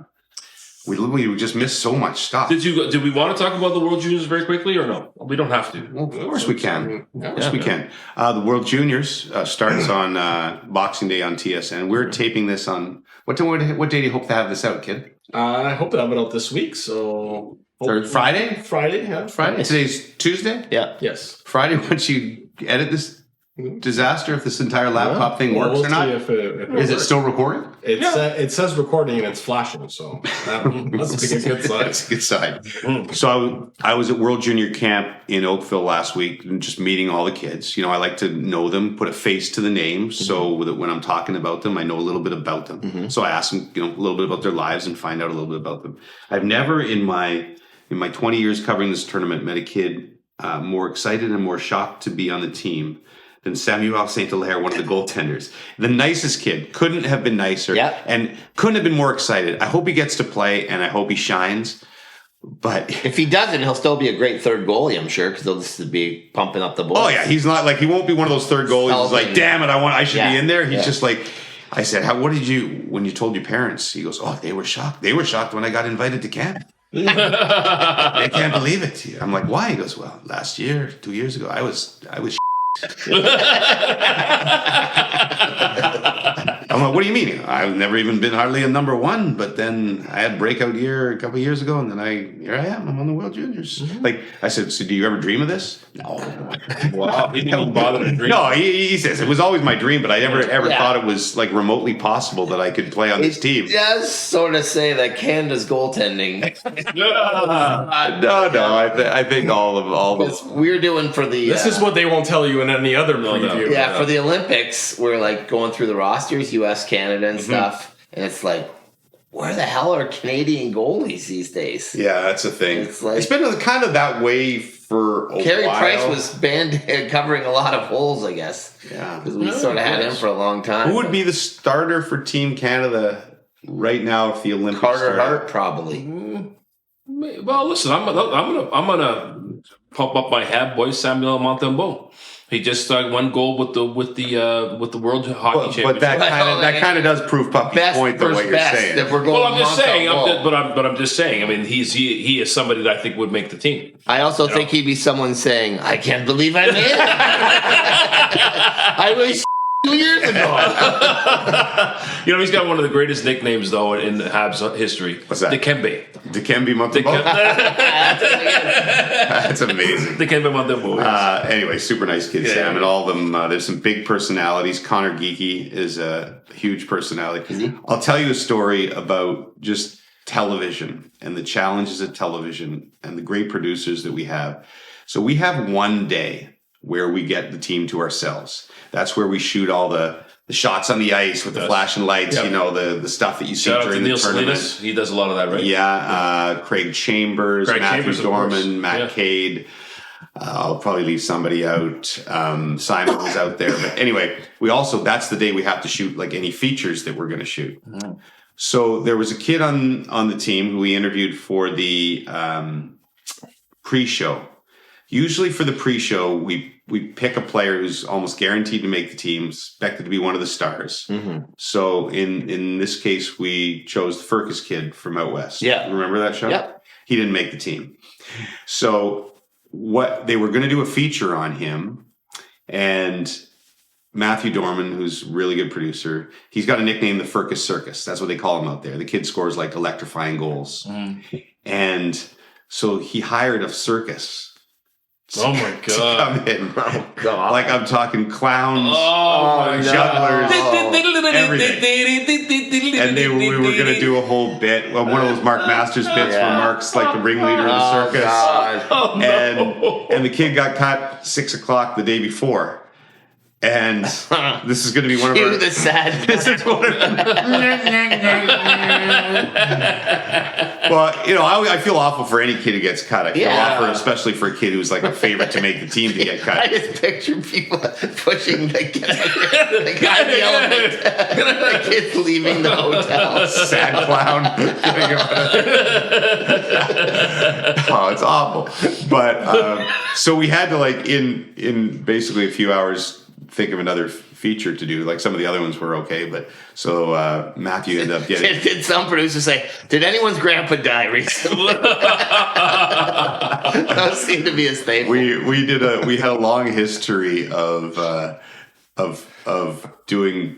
We just missed so much stuff. Did we want to talk about the World Juniors very quickly or no? We don't have to. Well, of course we can. Of course we can. The World Juniors starts on Boxing Day on TSN. We're taping this on what day do you hope to have this out, kid? I hope to have it out this week. So Friday. Friday, yeah. Friday. Today's Tuesday. Yeah. Yes. Friday. Once you edit this disaster, if this entire laptop thing works or not, if it is it works. still recording? It says recording and it's flashing, so that's a good sign. That's a good sign. So I was at World Junior Camp in Oakville last week and just meeting all the kids. You know, I like to know them, put a face to the name, so that when I'm talking about them, I know a little bit about them. So I ask them, a little bit about their lives and find out a little bit about them. I've never in my 20 years covering this tournament met a kid more excited and more shocked to be on the team than Samuel St. Hilaire, one of the goaltenders. The nicest kid. Couldn't have been nicer. Yeah. And couldn't have been more excited. I hope he gets to play, and I hope he shines. But If he doesn't, he'll still be a great third goalie, I'm sure, because they'll just be pumping up the boys. oh yeah, he's not like, he won't be one of those third goalies who's like, damn it, I should be in there. He's just like, I said, what did you, when you told your parents? He goes, they were shocked. They were shocked when I got invited to camp. They can't believe it. I'm like, why? He goes, well, last year, 2 years ago, I was I'm like, what do you mean? I've never even been hardly a number one, but then I had a breakout year a couple of years ago, and then here I am. I'm on the World Juniors. Like I said, so do you ever dream of this? No. Wow, he didn't even bother to dream. No, he says it was always my dream, but I never ever thought it was like remotely possible that I could play on this team. It does sort of say that Canada's goaltending. I think all It's we're doing for the. This is what they won't tell you in any other preview. Yeah, for the Olympics, we're like going through the rosters, U.S., Canada, and stuff, and it's like, where the hell are Canadian goalies these days? Yeah, that's a thing. It's like- it's been kind of that way for a Carey while. Price was covering a lot of holes, I guess. Yeah. Because we sort of had him for a long time. Who would be the starter for Team Canada right now if the Olympics Carter started? Hart, probably. Well, listen, I'm gonna pump up my hat, boy. Samuel Montembeault. He just one goal with the World Hockey Championship. But that kind of does prove Puffy's point, the way you're saying. If we're going I'm just saying. Montembeault. I'm just saying. I mean, he is somebody that I think would make the team. I also think he'd be someone saying, "I can't believe I made it." I was 2 years ago. He's got one of the greatest nicknames though in Habs history. What's that? Dikembe. Dikembe Montembeault? That's amazing. Dikembe Montembeault. Anyway, super nice kid, Sam, and all of them. There's some big personalities. Connor Geeky is a huge personality. I'll tell you a story about just television and the challenges of television and the great producers that we have. So we have one day where we get the team to ourselves. That's where we shoot all the shots on the ice with the flashing lights, the stuff that you see during the tournament. Salinas. He does a lot of that, right? Yeah, Craig Chambers, Matthew Dorman, Matt Cade. I'll probably leave somebody out. Simon was out there. But anyway, that's the day we have to shoot like any features that we're going to shoot. Mm. So there was a kid on the team who we interviewed for the pre-show. Usually for the pre-show, we pick a player who's almost guaranteed to make the team, expected to be one of the stars. Mm-hmm. So in this case, we chose the Furcus kid from out west. Yeah. Remember that show? Yep. He didn't make the team. So what they were going to do a feature on him, and Matthew Dorman, who's a really good producer, he's got a nickname, the Furcus Circus. That's what they call him out there. The kid scores like electrifying goals. Mm. And so he hired a circus. Oh my God. To come in. Oh God. Like I'm talking clowns, jugglers, everything. And we were going to do a whole bit. Well, one of those Mark Masters bits where Mark's like the ringleader of the circus. God. And the kid got cut 6:00 the day before. And this is going to be one of Cue our... the sad. This is one of... Well, you know, I feel awful for any kid who gets cut. I feel awful, especially for a kid who's like a favorite to make the team to get cut. I just picture people pushing the guy in the elevator. The kid's leaving the hotel. Sad clown. Oh, it's awful. But so we had to, like, in basically a few hours, think of another feature to do. Like, some of the other ones were okay, but so Matthew ended up getting... Did some producer say, did anyone's grandpa die recently? Those seem to be a staple. We had a long history of doing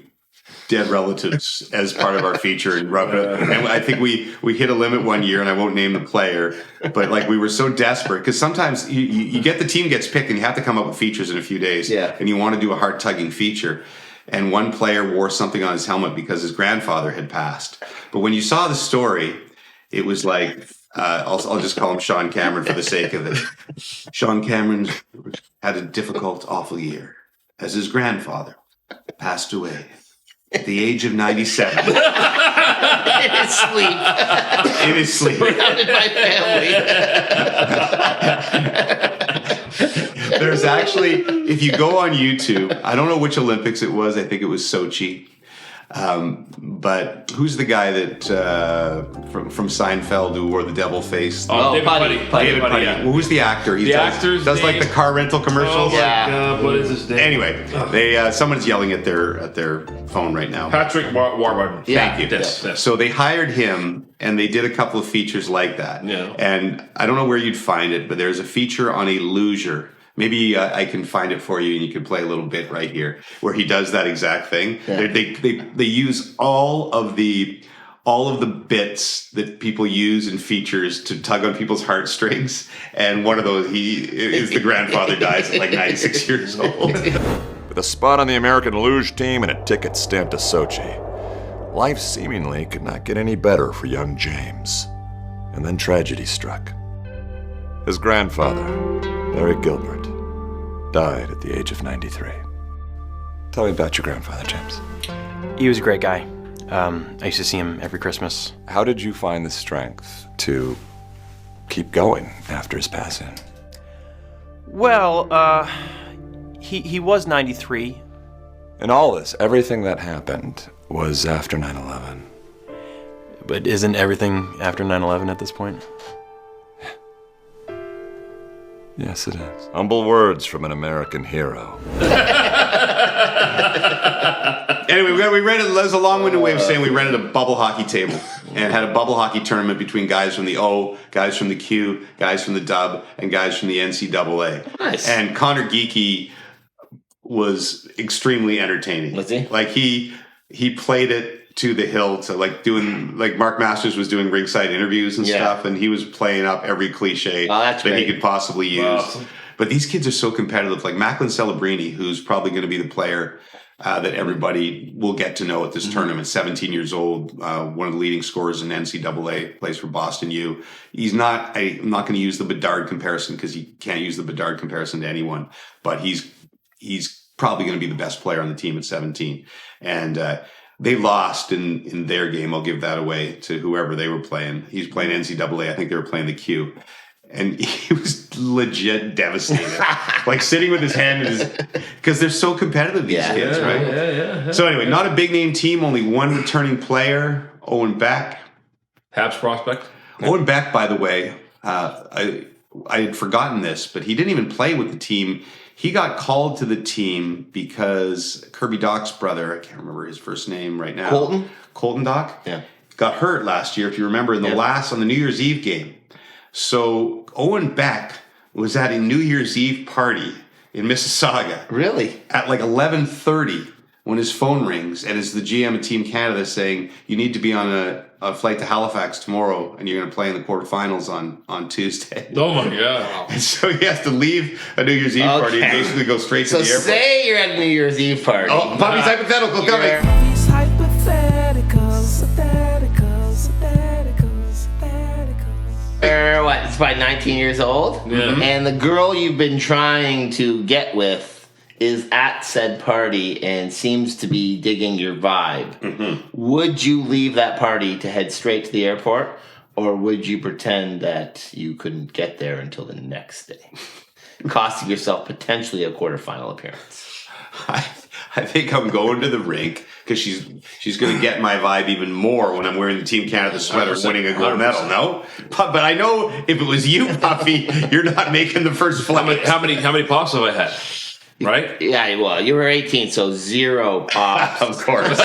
dead relatives as part of our feature, and I think we hit a limit one year, and I won't name the player, but like we were so desperate because sometimes you get the team gets picked and you have to come up with features in a few days, and you want to do a heart tugging feature, and one player wore something on his helmet because his grandfather had passed. But when you saw the story, it was like I'll just call him Sean Cameron for the sake of it. Sean Cameron had a difficult, awful year as his grandfather passed away at the age of 97. In his sleep. In his sleep. Surrounded by family. There's actually, if you go on YouTube, I don't know which Olympics it was. I think it was Sochi. But who's the guy that from Seinfeld who wore the devil face? David Putty. David Putty. Yeah. Well, who's the actor? He does like the car rental commercials. Oh my God, what is his name? Anyway, they someone's yelling at their phone right now. Patrick Warburton. Thank you. Yes. So they hired him, and they did a couple of features like that. Yeah. And I don't know where you'd find it, but there's a feature on a luger. Maybe I can find it for you, and you can play a little bit right here where he does that exact thing. Yeah. They use all of the bits that people use in features to tug on people's heartstrings, and one of those is the grandfather dies at like 96 years old. With a spot on the American luge team and a ticket stamped to Sochi, life seemingly could not get any better for young James. And then tragedy struck. His grandfather, Larry Gilbert, died at the age of 93. Tell me about your grandfather, James. He was a great guy. I used to see him every Christmas. How did you find the strength to keep going after his passing? Well, he was 93. And all this, everything that happened, was after 9/11. But isn't everything after 9/11 at this point? Yes, it is. Humble words from an American hero. Anyway, we rented, there's a long-winded way of saying we rented a bubble hockey table and had a bubble hockey tournament between guys from the O, guys from the Q, guys from the Dub, and guys from the NCAA. Nice. And Connor Geeky was extremely entertaining. Was he? Like he played it to the hill, to like doing, like Mark Masters was doing ringside interviews and stuff, and he was playing up every cliche that he could possibly use. Awesome. But these kids are so competitive. Like Macklin Celebrini, who's probably going to be the player that everybody will get to know at this tournament, 17 years old, one of the leading scorers in NCAA, plays for Boston U. He's not, I'm not going to use the Bedard comparison because you can't use the Bedard comparison to anyone, but he's probably going to be the best player on the team at 17. And they lost in their game. I'll give that away to whoever they were playing. He's playing NCAA. I think they were playing the Q. And he was legit devastated. Like sitting with his hand in his... Because they're so competitive, these kids, right? Yeah. So anyway, not a big name team. Only one returning player, Owen Beck. Habs prospect. Owen Beck, by the way, I had forgotten this, but he didn't even play with the team. He got called to the team because Kirby Doc's brother, I can't remember his first name right now. Colton Doc? Yeah. Got hurt last year, if you remember, on the New Year's Eve game. So Owen Beck was at a New Year's Eve party in Mississauga. Really? At like 11:30 when his phone rings, and it's the GM of Team Canada saying, you need to be on a flight to Halifax tomorrow, and you're going to play in the quarterfinals on Tuesday. Oh my God. And so he has to leave a New Year's Eve party and basically go straight to the airport. So say you're at a New Year's Eve party. Oh, Puffy's hypothetical coming. These hypotheticals. You're what? It's about 19 years old. Yeah. And the girl you've been trying to get with is at said party and seems to be digging your vibe, would you leave that party to head straight to the airport, or would you pretend that you couldn't get there until the next day, costing yourself potentially a quarterfinal appearance? I think I'm going to the rink because she's going to get my vibe even more when I'm wearing the Team Canada sweater winning a gold medal. No, but I know if it was you, Puffy, you're not making the first flight. How many pops have I had? Right? Yeah, well, you were 18, so 0 pops. Of course.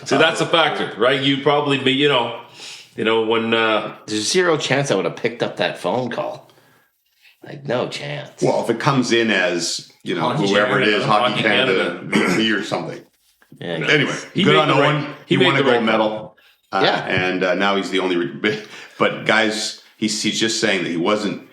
So that's a factor, right? You'd probably be, when There's 0 chance I would have picked up that phone call. Like, no chance. Well, if it comes in as, whoever it is, Hockey Canada VP or something. Yeah. Anyway, good on Owen. He won a gold medal. Yeah. And now he's the only... But guys, he's just saying that he wasn't...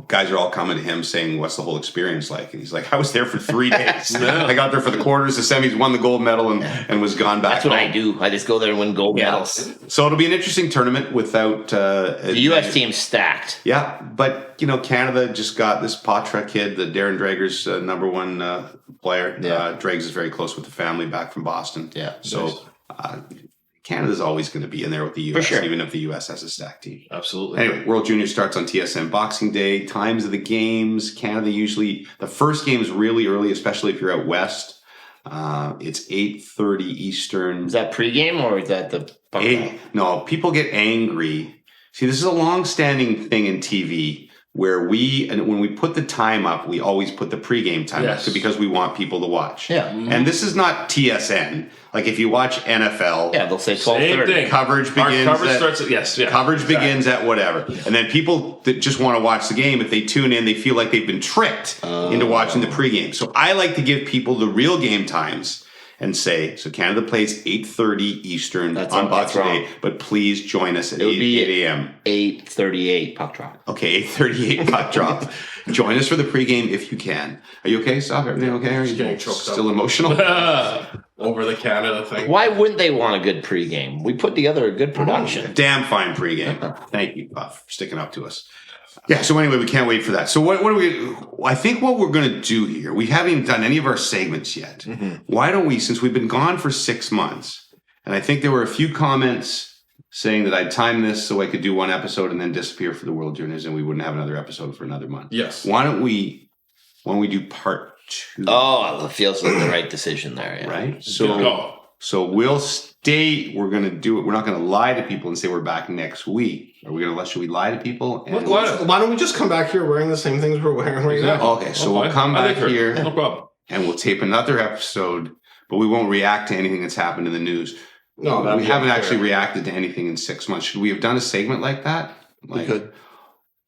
guys are all coming to him saying, what's the whole experience like? And he's like, I was there for 3 days. I got there for the quarters, the semis, won the gold medal, and was gone back That's what home. I do. I just go there and win gold medals. So it'll be an interesting tournament without... The U.S. team's stacked. Yeah, but, Canada just got this Patra kid, the Darren Drager's number 1 player. Yeah. Drags is very close with the family back from Boston. Yeah. So Canada's always going to be in there with the U.S., sure. even if the U.S. has a stacked team. absolutely. Anyway, World Junior starts on TSN Boxing Day. Times of the games. Canada usually, the first game is really early, especially if you're out west. It's 8:30 Eastern. Is that pregame or is that the... No, people get angry. See, this is a long-standing thing in TV where when we put the time up, we always put the pregame time up because we want people to watch. Yeah. And this is not TSN. Like if you watch NFL, Yeah, they'll say Same 12:30. thing. coverage Our begins coverage at, starts at, coverage begins at whatever. And then people that just want to watch the game, if they tune in, they feel like they've been tricked into watching the pregame. So I like to give people the real game times and say, so Canada plays 8:30 Eastern on Boxing Day, but please join us at 8 a.m. 8:38 puck drop. Okay, 8:38 puck drop. Join us for the pregame if you can. Are you okay, Stoff? Everything okay? Are you getting choked still up. emotional? Over the Canada thing. Why wouldn't they want a good pregame? We put together a good production. Damn fine pregame. Thank you, Puff, for sticking up to us. Yeah, so anyway, we can't wait for that. So what are we... I think what we're going to do here, we haven't even done any of our segments yet. Why don't we, since we've been gone for 6 months, and I think there were a few comments saying that I'd time this so I could do 1 episode and then disappear for the World Juniors and we wouldn't have another episode for another month. Yes. Why don't we do part 2? Oh, it feels like the right decision there. Yeah. Right? Go. So we'll stay. We're going to do it. We're not going to lie to people and say we're back next week. Are we going to? Should we lie to people? And Why don't we just come back here wearing the same things we're wearing right now? Okay, so we'll come back here No problem. and we'll tape another episode, but we won't react to anything that's happened in the news. No, that'd we be haven't unfair. actually reacted to anything in 6 months. Should we have done a segment like that? Like, could.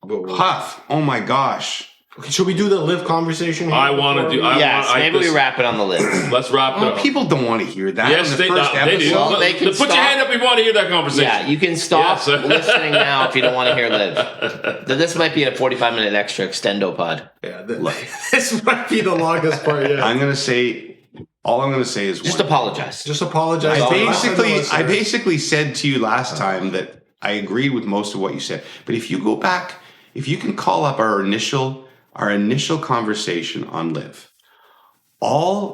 Puff. Oh my gosh. Okay, should we do the live conversation here? I want to do. Yes, maybe we wrap it on the list. Let's wrap it Well, up. people don't want to hear that. Yes, in the they first do. episode. Well, they can Put stop. your hand up if you want to hear that conversation. Yeah, you can stop Yes. listening now if you don't want to hear Liv. This might be a 45-minute extra extendo pod. Yeah, this might be the longest part yet. I'm going to say, all I'm going to say is Just one. apologize. Just apologize. I basically said to you last time that I agreed with most of what you said. But if you go back, if you can call up our initial conversation on Live,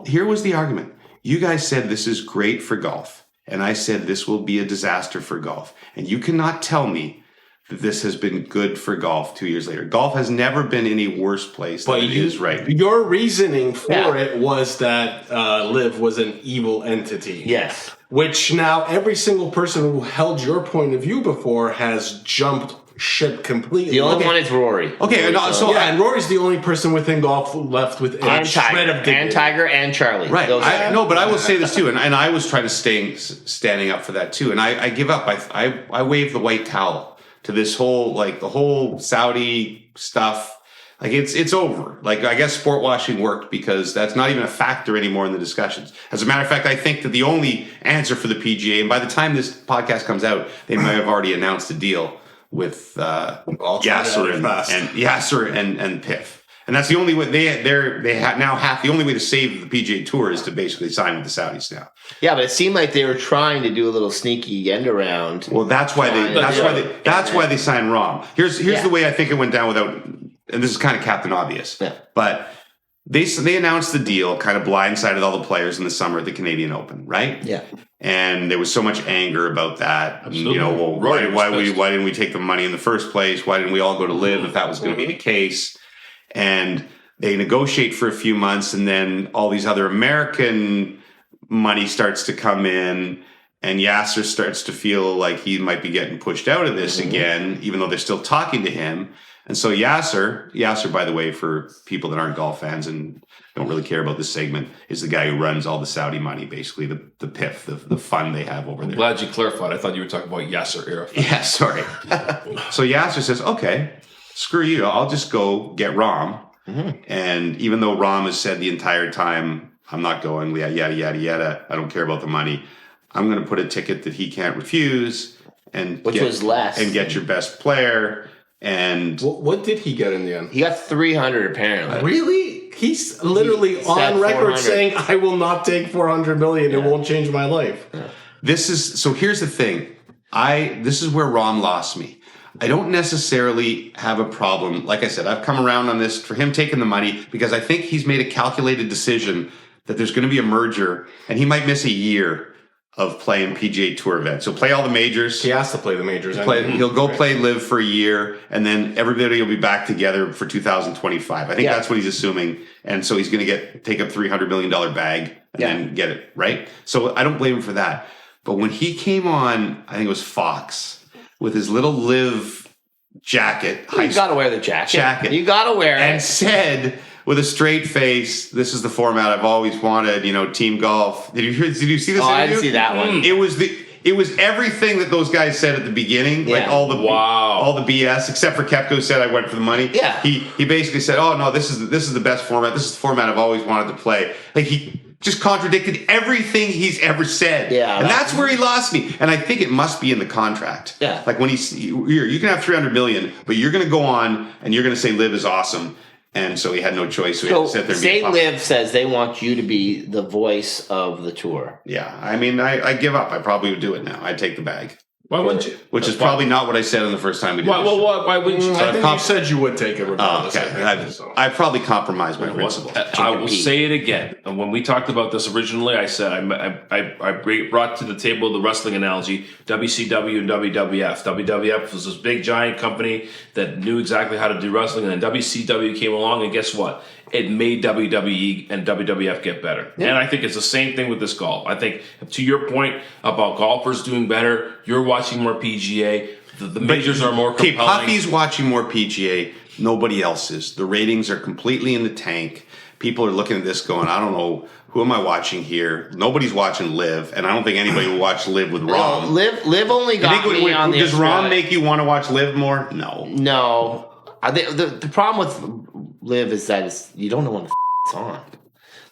here was the argument. You guys said this is great for golf, and I said this will be a disaster for golf. And you cannot tell me that this has been good for golf 2 years later. Golf has never been in a worse place than it is right now. Your reasoning for Yeah. it was that Liv was an evil entity. Yes. Which now every single person who held your point of view before has jumped ship completely. The only one is Rory. Okay, and and Rory's the only person within golf left with a And shred Tiger. of dignity. And Tiger and Charlie. Right. Those are- But I will say this too, and I was trying to standing up for that too, and I give up. I wave the white towel to this whole the whole Saudi stuff. Like it's over. Like I guess sport washing worked because that's not even a factor anymore in the discussions. As a matter of fact, I think that the only answer for the PGA, and by the time this podcast comes out, they may have already announced a deal with Yasser and Piff. And that's the only way the only way to save the PGA Tour is to basically sign with the Saudis now. Yeah, but it seemed like they were trying to do a little sneaky end around. Well, that's why they signed Rom. Here's the way I think it went down without and this is kind of Captain Obvious, Yeah. but they announced the deal, kind of blindsided all the players in the summer at the Canadian Open, right? Yeah. And there was so much anger about that. Absolutely. You know, well, Roy was why pissed. didn't we take the money in the first place? Why didn't we all go to live if that was going to be the case? And they negotiate for a few months, and then all these other American money starts to come in, and Yasser starts to feel like he might be getting pushed out of this again, even though they're still talking to him. And so Yasser, by the way, for people that aren't golf fans and don't really care about this segment, is the guy who runs all the Saudi money, basically the PIF, the fund they have over there. Glad you clarified. I thought you were talking about Yasser Arafat. Yeah, sorry. So Yasser says, okay, screw you. I'll just go get Rom. And even though Rom has said the entire time, I'm not going, yada, yada, yada, I don't care about the money, I'm going to put a ticket that he can't refuse and Which was less. and get your best player. And What did he get in the end? He got 300 apparently. Really? He's literally He said on record 400. saying, I will not take 400 million. It won't change my life. here's the thing. This is where Rom lost me. I don't necessarily have a problem. Like I said, I've come around on this for him taking the money because I think he's made a calculated decision that there's going to be a merger and he might miss a year of playing PGA Tour events. He'll play all the majors. He has to play the majors. He'll go play live for a year, and then everybody will be back together for 2025. I think that's what he's assuming. And so he's going to take a $300 million bag and then get it, right? So I don't blame him for that. But when he came on, I think it was Fox, with his little live jacket. You got to wear the jacket. You got to wear and it. said with a straight face, "This is the format I've always wanted." You know, team golf. Did you see this? Oh, I didn't see that one. It was everything that those guys said at the beginning, like all the BS, except for Koepka said I went for the money. Yeah, he basically said, "Oh no, this is the best format. This is the format I've always wanted to play." Like he just contradicted everything he's ever said. Yeah, and that's where he lost me. And I think it must be in the contract. Yeah, like when you can have 300 million, but you're going to go on and you're going to say Live is awesome. And so he had no choice. So he had to sit there and Say Live says they want you to be the voice of the tour. Yeah, I mean, I give up. I probably would do it now. I'd take the bag. Why wouldn't you? Which is probably not what I said on the first time we did this. Why wouldn't you? I think you said you would take it regardless. I probably compromised my principle. I will say it again. And when we talked about this originally, I said I brought to the table the wrestling analogy: WCW and WWF. WWF was this big giant company that knew exactly how to do wrestling, and then WCW came along, and guess what? It made WWE and WWF get better. Yeah. And I think it's the same thing with this golf. I think, to your point about golfers doing better, you're watching more PGA. The majors are more compelling. Okay, Puffy's watching more PGA. Nobody else is. The ratings are completely in the tank. People are looking at this going, I don't know, who am I watching here? Nobody's watching Live, and I don't think anybody will watch Live with Rom. Live only got me on the Does Rom make you want to watch Live more? No. No. The problem with Live is that you don't know when the it's on.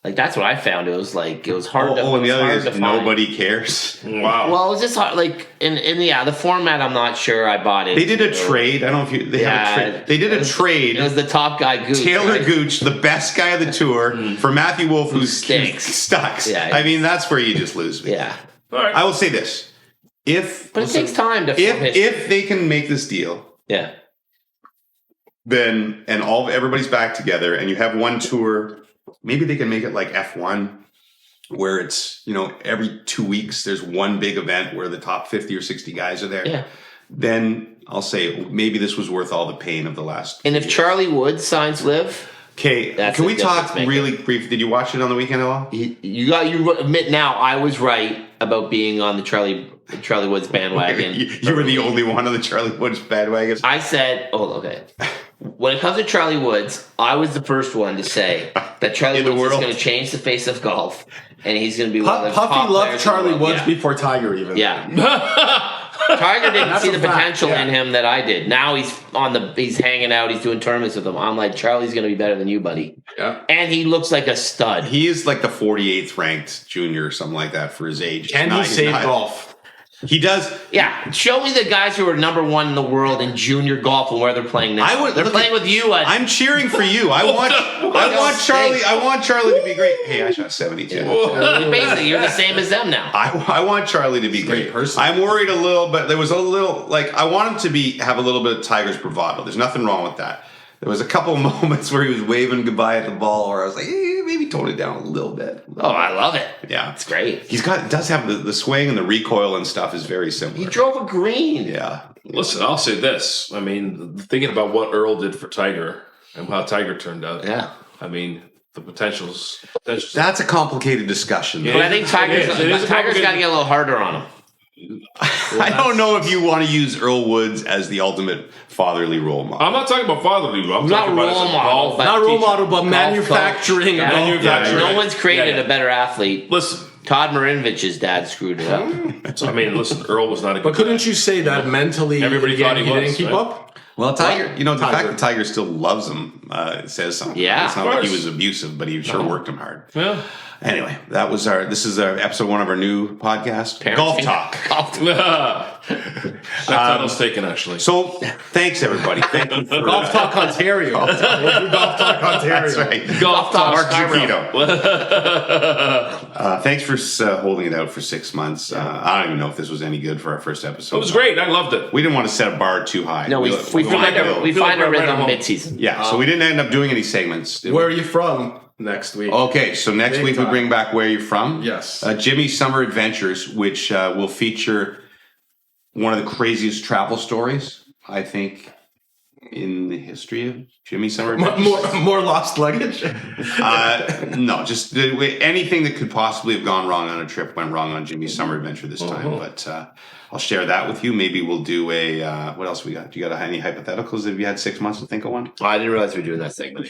Like that's what I found. It was hard to. Oh, and the other is find. nobody cares. Wow. Well, it was just hard. Like in the format, I'm not sure I bought it. They did a trade. I don't know if they have a trade. They did a trade. It was the top guy, Gooch. Taylor right? Gooch, the best guy of the tour, for Matthew Wolff, who sucks. Yeah, I mean, that's where you just lose me. Yeah. All right. I will say this: but it takes time to. If they can make this deal, yeah. Then everybody's back together, and you have one tour. Maybe they can make it like F1, where it's every 2 weeks there's one big event where the top 50 or 60 guys are there. Yeah. Then I'll say maybe this was worth all the pain of the last. And if Charlie Woods signs Live, okay, can we talk really brief? Did you watch it on the weekend at all? You admit now I was right about being on the Charlie Woods bandwagon. You were the only one on the Charlie Woods bandwagon. I said, okay. When it comes to Charlie Woods, I was the first one to say that Charlie Woods is going to change the face of golf, and he's going to be one of the top Puffy loved Charlie Woods yeah. before Tiger even. Yeah. Tiger didn't see the potential in him that I did. Now he's hanging out, he's doing tournaments with him. I'm like, Charlie's going to be better than you, buddy. Yeah. And he looks like a stud. He is like the 48th ranked junior or something like that for his age. Can he save golf? He does. Yeah, show me the guys who are number one in the world in junior golf and where they're playing now. They're playing with you. I'm cheering for you. I want Charlie. I want Charlie to be great. Hey, I shot 72. Basically, you're the same as them now. I want Charlie to be great. I'm worried a little, but there was a little I want him to have a little bit of Tiger's bravado. There's nothing wrong with that. There was a couple moments where he was waving goodbye at the ball, where I was like, maybe tone it down a little bit. Oh, I love it. Yeah, It's great. does have the swing and the recoil and stuff is very similar. He drove a green. Yeah. Listen, I'll say this. I mean, thinking about what Earl did for Tiger and how Tiger turned out. Yeah. I mean, the potentials. That's a complicated discussion. But I think Tiger's got to get a little harder on him. I don't know if you want to use Earl Woods as the ultimate fatherly role model. I'm not talking about fatherly. I'm Not talking about role as a model, golf. but Not role teacher. model, but Golf manufacturing. coach. Manufacturing. No one's created Yeah. a better athlete. Listen, Todd Marinovich's dad screwed it up. I mean, listen. Earl was not a good. But couldn't you say that mentally Everybody thought he was, didn't keep right? up? Well, Tiger, the fact Tiger. that Tiger still loves him says something. Yeah, it's not of like he course. was abusive, but he sure worked him hard. Yeah. Anyway, this is our episode 1 of our new podcast, Parenting. Golf Talk. That title's taken, actually. So, thanks everybody. Thank you for Golf Talk Ontario. Golf Talk Ontario. That's right. Golf Talk. Mark Giuffino. Thanks for holding it out for 6 months. I don't even know if this was any good for our first episode. It was great. I loved it. We didn't want to set a bar too high. No, we find our right rhythm on. mid-season. Yeah, so we didn't end up doing any segments. Where are you from next week? Okay, so next Big week we time. bring back Where You're From. Yes. Jimmy's Summer Adventures, which will feature one of the craziest travel stories, I think, in the history of Jimmy's Summer Adventures. More lost luggage. No, just anything that could possibly have gone wrong on a trip went wrong on Jimmy's Summer Adventure this time. But I'll share that with you. Maybe we'll do a what else we got? Do you got any hypotheticals? Have you had 6 months to think of one? Oh, I didn't realize we were doing that segment.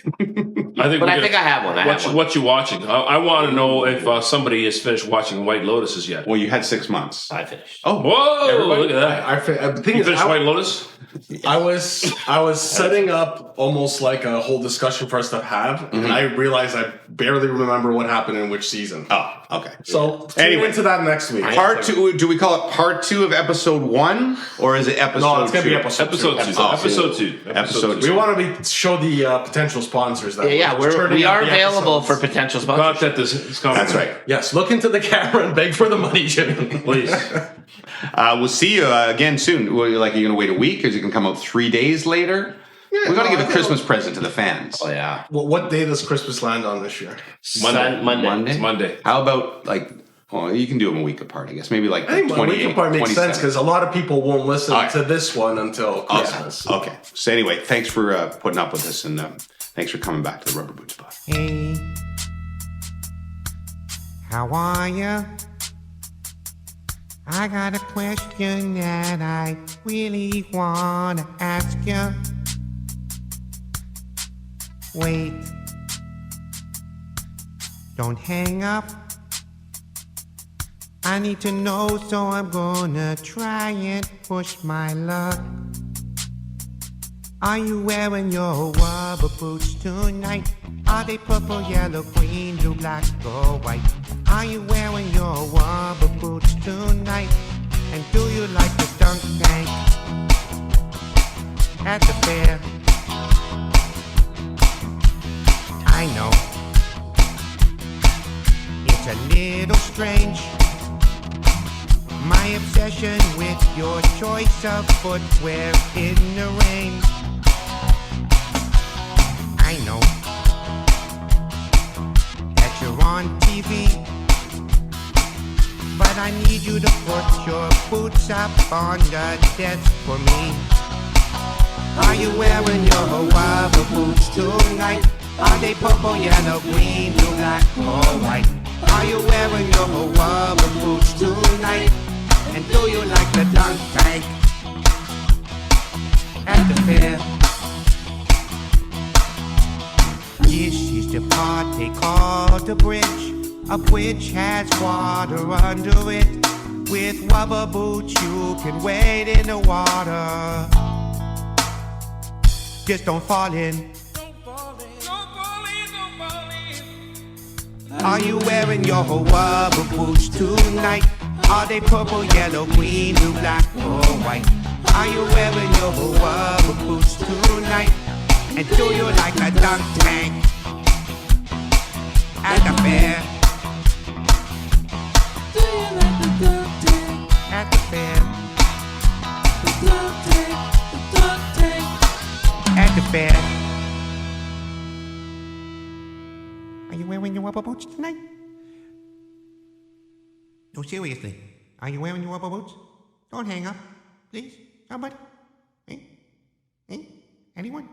I think I think I have one. What you watching? I want to know if somebody has finished watching White Lotuses yet. Well, you had 6 months. I finished. Oh, Whoa! everybody? Look at that. The thing You is, finished White Lotus? I was setting up almost like a whole discussion for us to have, and I realized I barely remember what happened in which season. Oh, okay. So tune Anyway. into that next week. Part 2, do we call it part 2 of episode 1, or is it episode 2? No, it's gonna be episode Episode 2. Oh, Episode 2. Episode We 2. want to show the potential sponsors that Yeah, we are available for potential sponsors. Contact this That's right. Yes, look into the camera and beg for the money, Jimmy. Please. We'll see you again soon. Well, like, are you going to wait a week, or is it going to come out 3 days later? We got to give a Christmas present to the fans. Oh yeah. Well, what day does Christmas land on this year? Monday. It's Monday. How about, like, you can do them a week apart, I guess. Maybe like I think 28, we can probably make 27. sense because a lot of people won't listen All right. to this one until Christmas. Okay. So anyway, thanks for putting up with us, and thanks for coming back to the Rubber Boot Spot. Hey, how are ya? I got a question that I really wanna ask ya. Wait, don't hang up. I need to know, so I'm gonna try and push my luck. Are you wearing your rubber boots tonight? Are they purple, yellow, green, blue, black, or white? Are you wearing your rubber boots tonight? And do you like the dunk tank at the fair? I know it's a little strange, my obsession with your choice of footwear in the rain. I know that you're on TV, but I need you to put your boots up on the desk for me. Are you wearing your rubber boots tonight? Are they purple, yellow, green, blue, black, or white? Are you wearing your rubber boots tonight? And do you like the dunk tank at the fair? This is the part they call the bridge. A bridge has water under it. With rubber boots you can wade in the water. Just don't fall in. Are you wearing your rubber boots tonight? Are they purple, yellow, green, blue, black, or white? Are you wearing your rubber boots tonight? And do you like a dunk tank at the fair? Do you like the dunk tank at the fair? The dunk tank at the fair. wearing your rubber boots tonight? No, seriously. Are you wearing your rubber boots? Don't hang up. Please. Somebody. Hey? Anyone?